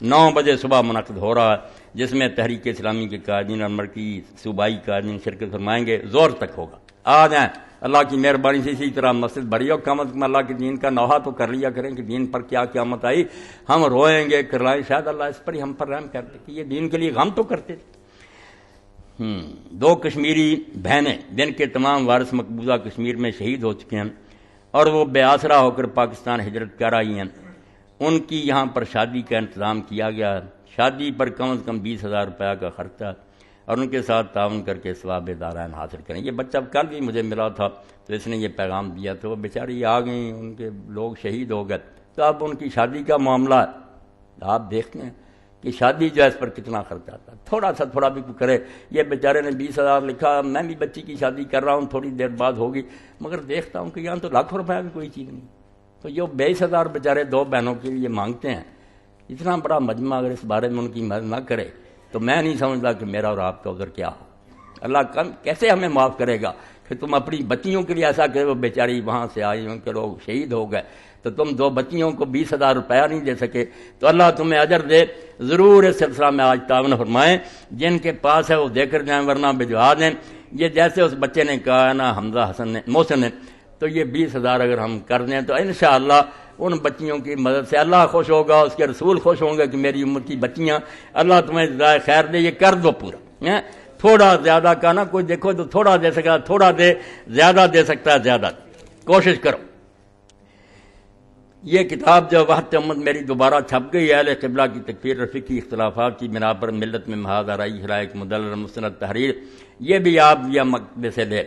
[SPEAKER 1] 9 بجے صبح منعقد ہو رہا ہے، جس میں تحریک اسلامی کے قائدین اور مرکزی صوبائی قائدین شرکت فرمائیں گے، زور تک ہوگا۔ آ جائیں، اللہ کی مہربانی سے اسی طرح مسجد بڑی ہو، کم از کم اللہ کے دین کا نوحہ تو کر لیا کریں کہ دین پر کیا قیامت آئی، ہم روئیں گے کرلائیں، شاید اللہ اس پر ہی ہم پر رحم کر دے کہ یہ دین کے لیے غم تو کرتے تھے۔ 2 کشمیری بہنیں جن کے تمام وارث مقبوضہ کشمیر میں شہید ہو چکے ہیں اور وہ بے آسرا ہو کر پاکستان ہجرت کر آئی ہیں، ان کی یہاں پر شادی کا انتظام کیا گیا ہے۔ شادی پر کم از کم 20,000 روپیہ کا خرچہ، اور ان کے ساتھ تعاون کر کے ثواب دارین حاصل کریں۔ یہ بچہ کل بھی مجھے ملا تھا تو اس نے یہ پیغام دیا، تو وہ بیچاری آ گئیں، ان کے لوگ شہید ہو گئے، تو اب ان کی شادی کا معاملہ ہے۔ آپ دیکھتے ہیں کہ شادی جو ہے اس پر کتنا خرچ آتا ہے، تھوڑا بھی کوئی کرے۔ یہ بیچارے نے 20,000 لکھا، میں بھی بچی کی شادی کر رہا ہوں، تھوڑی دیر بعد ہوگی، مگر دیکھتا ہوں کہ یہاں تو لاکھوں روپے بھی کوئی چیز نہیں۔ تو یہ 22,000 بیچارے 2 بہنوں کے لیے مانگتے ہیں، اتنا بڑا مجمع اگر اس بارے میں ان کی مدد نہ کرے تو میں نہیں سمجھتا کہ میرا اور آپ کا عذر کیا ہو۔ اللہ کیسے ہمیں معاف کرے گا کہ تم اپنی بچیوں کے لیے ایسا کرے، وہ بیچاری وہاں سے آئی، ان کے لوگ شہید ہو گئے، تو تم 2 بچیوں کو 20,000 روپیہ نہیں دے سکے، تو اللہ تمہیں اجر دے۔ ضرور اس سلسلہ میں آج تعاون فرمائیں، جن کے پاس ہے وہ دے کر جائیں، ورنہ بھجوا دیں۔ یہ جیسے اس بچے نے کہا نا، حمزہ حسن نے، محسن نے، تو یہ 20,000 اگر ہم کر دیں تو انشاءاللہ ان بچیوں کی مدد سے اللہ خوش ہوگا، اس کے رسول خوش ہوں گے کہ میری امت کی بچیاں، اللہ تمہیں جزائے خیر دے، یہ کر دو پورا۔ تھوڑا زیادہ کا نہ کوئی دیکھو تو تھوڑا دے سکتا تھوڑا دے، زیادہ دے سکتا ہے زیادہ دے، کوشش کرو۔ یہ کتاب جو وحدت امت میری دوبارہ چھپ گئی ہے، اہل قبلہ کی تکفیر اور فقہی اختلافات کی بنا پر ملت میں محاذ آرائی حرائق مدلل مستند تحریر، یہ بھی آپ یہ مکتبے سے لے۔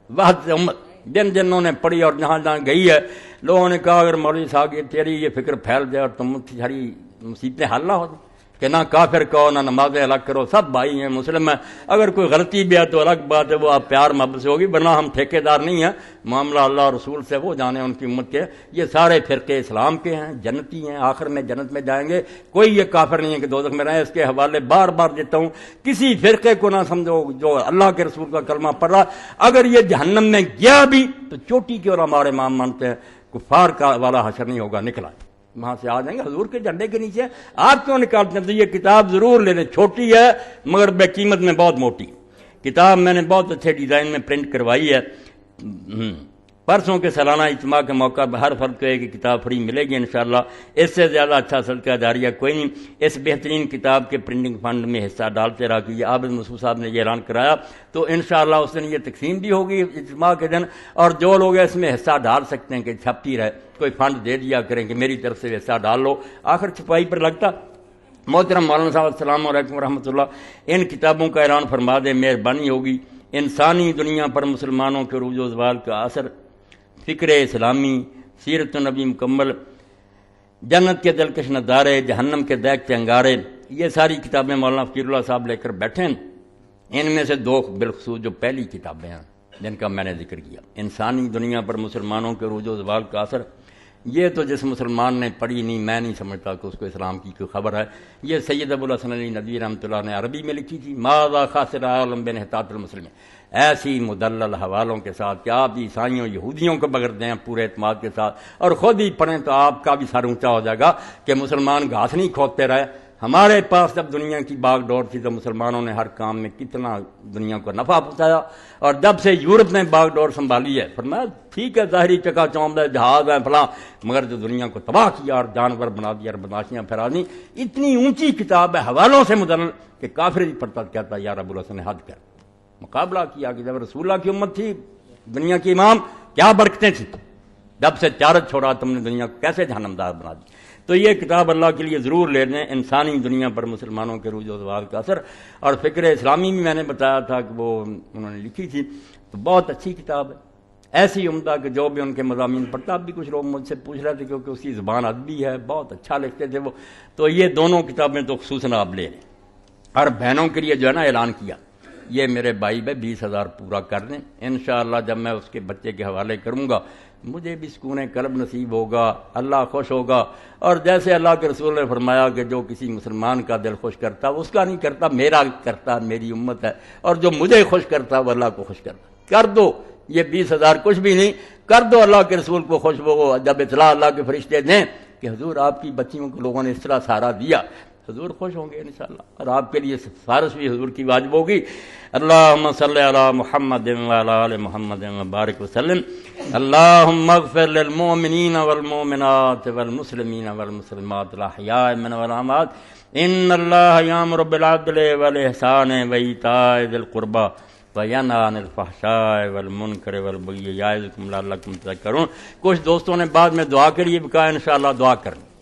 [SPEAKER 1] وحدت امت جنہوں نے پڑھی اور جہاں گئی ہے، لوگوں نے کہا اگر مولوی صاحب یہ تیری یہ فکر پھیل جائے اور تم ساری مصیبتیں حل نہ ہو جائیں کہ نہ کافر کہو نہ نمازیں الگ کرو، سب بھائی ہیں، مسلم ہیں، اگر کوئی غلطی بھی ہے تو الگ بات ہے، وہ آپ پیار محبت سے ہوگی، ورنہ ہم ٹھیکے دار نہیں ہیں، معاملہ اللہ اور رسول سے، وہ جانے ان کی امت کے۔ یہ سارے فرقے اسلام کے ہیں، جنتی ہیں، آخر میں جنت میں جائیں گے، کوئی یہ کافر نہیں ہے کہ دوزخ میں رہیں۔ اس کے حوالے بار بار دیتا ہوں، کسی فرقے کو نہ سمجھو جو اللہ کے رسول کا کلمہ پڑھ رہا، اگر یہ جہنم میں گیا بھی تو چوٹی کے علماء اور امام مانتے ہیں، کفار کا والا حشر نہیں ہوگا، نکلا وہاں سے آ جائیں گے حضور کے جھنڈے کے نیچے۔ آپ کیوں نکالتے ہیں؟ تو یہ کتاب ضرور لے لیں، چھوٹی ہے مگر بے قیمت میں بہت موٹی کتاب، میں نے بہت اچھے ڈیزائن میں پرنٹ کروائی ہے۔ پرسوں کے سالانہ اجتماع کے موقع پر ہر فرد کو ایک کتاب فری ملے گی انشاءاللہ، اس سے زیادہ اچھا صدقہ جاریہ کوئی نہیں۔ اس بہترین کتاب کے پرنٹنگ فنڈ میں حصہ ڈالتے رہا کہ یہ عابد مسعود صاحب نے یہ اعلان کرایا، تو انشاءاللہ اس دن یہ تقسیم بھی ہوگی اجتماع کے دن، اور جو لوگ اس میں حصہ ڈال سکتے ہیں کہ چھپتی رہے، کوئی فنڈ دے دیا کریں کہ میری طرف سے حصہ ڈال لو، آخر چھپائی پر لگتا۔ محترم مولانا صاحب السلام علیکم ورحمۃ اللہ، ان کتابوں کا اعلان فرما دیں، مہربانی ہوگی۔ انسانی دنیا پر مسلمانوں کے عروج و زوال کا اثر، فکر اسلامی، سیرت النبی مکمل، جنت کے دلکش نظارے، جہنم کے دیکھتے انگارے، یہ ساری کتابیں مولانا فقیر اللہ صاحب لے کر بیٹھے ہیں۔ ان میں سے 2 بالخصوص جو پہلی کتابیں ہیں جن کا میں نے ذکر کیا، انسانی دنیا پر مسلمانوں کے عروج و زوال کا اثر، یہ تو جس مسلمان نے پڑھی نہیں، میں نہیں سمجھتا کہ اس کو اسلام کی کوئی خبر ہے۔ یہ سید ابو الحسن علی ندوی رحمۃ اللہ نے عربی میں لکھی تھی، ماذا خاسر عالم بانحطاط المسلمین، ایسی مدلل حوالوں کے ساتھ کہ آپ عیسائیوں یہودیوں کو بغیر دیں پورے اعتماد کے ساتھ، اور خود ہی پڑھیں تو آپ کا بھی سر اونچا ہو جائے گا کہ مسلمان گھاس نہیں کھودتے رہے۔ ہمارے پاس جب دنیا کی باغ ڈور تھی تو مسلمانوں نے ہر کام میں کتنا دنیا کو نفع پہنچایا، اور جب سے یورپ نے باغ ڈور سنبھالی ہے، فرمایا ٹھیک ہے ظاہری چکا چوند ہے، جہاز ہے فلاں، مگر جو دنیا کو تباہ کیا اور جانور بنا دیا اور بدماشیاں پھیلا دی، اتنی اونچی کتاب ہے حوالوں سے مدلل کہ کافر ہی پڑھتا کہتا یار ابو الحسن نے حد کر مقابلہ کیا کہ جب رسول اللہ کی امت تھی، دنیا کی امام، کیا برکتیں تھیں، جب سے تجارت چھوڑا تم نے دنیا کو کیسے جہنم دار بنا دی۔ تو یہ کتاب اللہ کے لیے ضرور لے لیں، انسانی دنیا پر مسلمانوں کے عروج و زوال کا اثر، اور فکر اسلامی بھی میں نے بتایا تھا کہ وہ انہوں نے لکھی تھی، تو بہت اچھی کتاب ہے، ایسی عمدہ کہ جو بھی ان کے مضامین پڑھتا، اب بھی کچھ لوگ مجھ سے پوچھ رہے تھے کیونکہ اس کی زبان ادبی ہے، بہت اچھا لکھتے تھے وہ، تو یہ دونوں کتابیں تو خصوصاً آپ لے لیں۔ اور بہنوں کے لیے جو ہے نا اعلان کیا، یہ میرے بھائی 20,000 پورا کر دیں انشاءاللہ، جب میں اس کے بچے کے حوالے کروں گا مجھے بھی سکون قلب نصیب ہوگا، اللہ خوش ہوگا۔ اور جیسے اللہ کے رسول نے فرمایا کہ جو کسی مسلمان کا دل خوش کرتا وہ اس کا نہیں کرتا، میرا کرتا، میری امت ہے، اور جو مجھے خوش کرتا وہ اللہ کو خوش کرتا۔ کر دو، یہ 20,000 کچھ بھی نہیں، کر دو اللہ کے رسول کو خوش۔ وہ جب اطلاع اللہ کے فرشتے دیں کہ حضور آپ کی بچیوں کو لوگوں نے اس طرح سہارا دیا، حضور خوش ہوں گے انشاءاللہ، اور آپ کے لیے سفارش بھی حضور کی واجب ہوگی۔ اللہم صلی علی محمد وعلی آل محمد وبارک وسلم۔ اللہم اغفر للمؤمنین والمؤمنات والمسلمین والمسلمات الاحیاء منهم والاموات، ان اللہ یامر بالعدل والاحسان وایتاء ذی القربی وینہی عن الفحشاء والمنکر والبغی یعظکم لعلکم تذکرون۔ کچھ دوستوں نے بعد میں دعا کے لیے بھی کہا، انشاءاللہ دعا کریں۔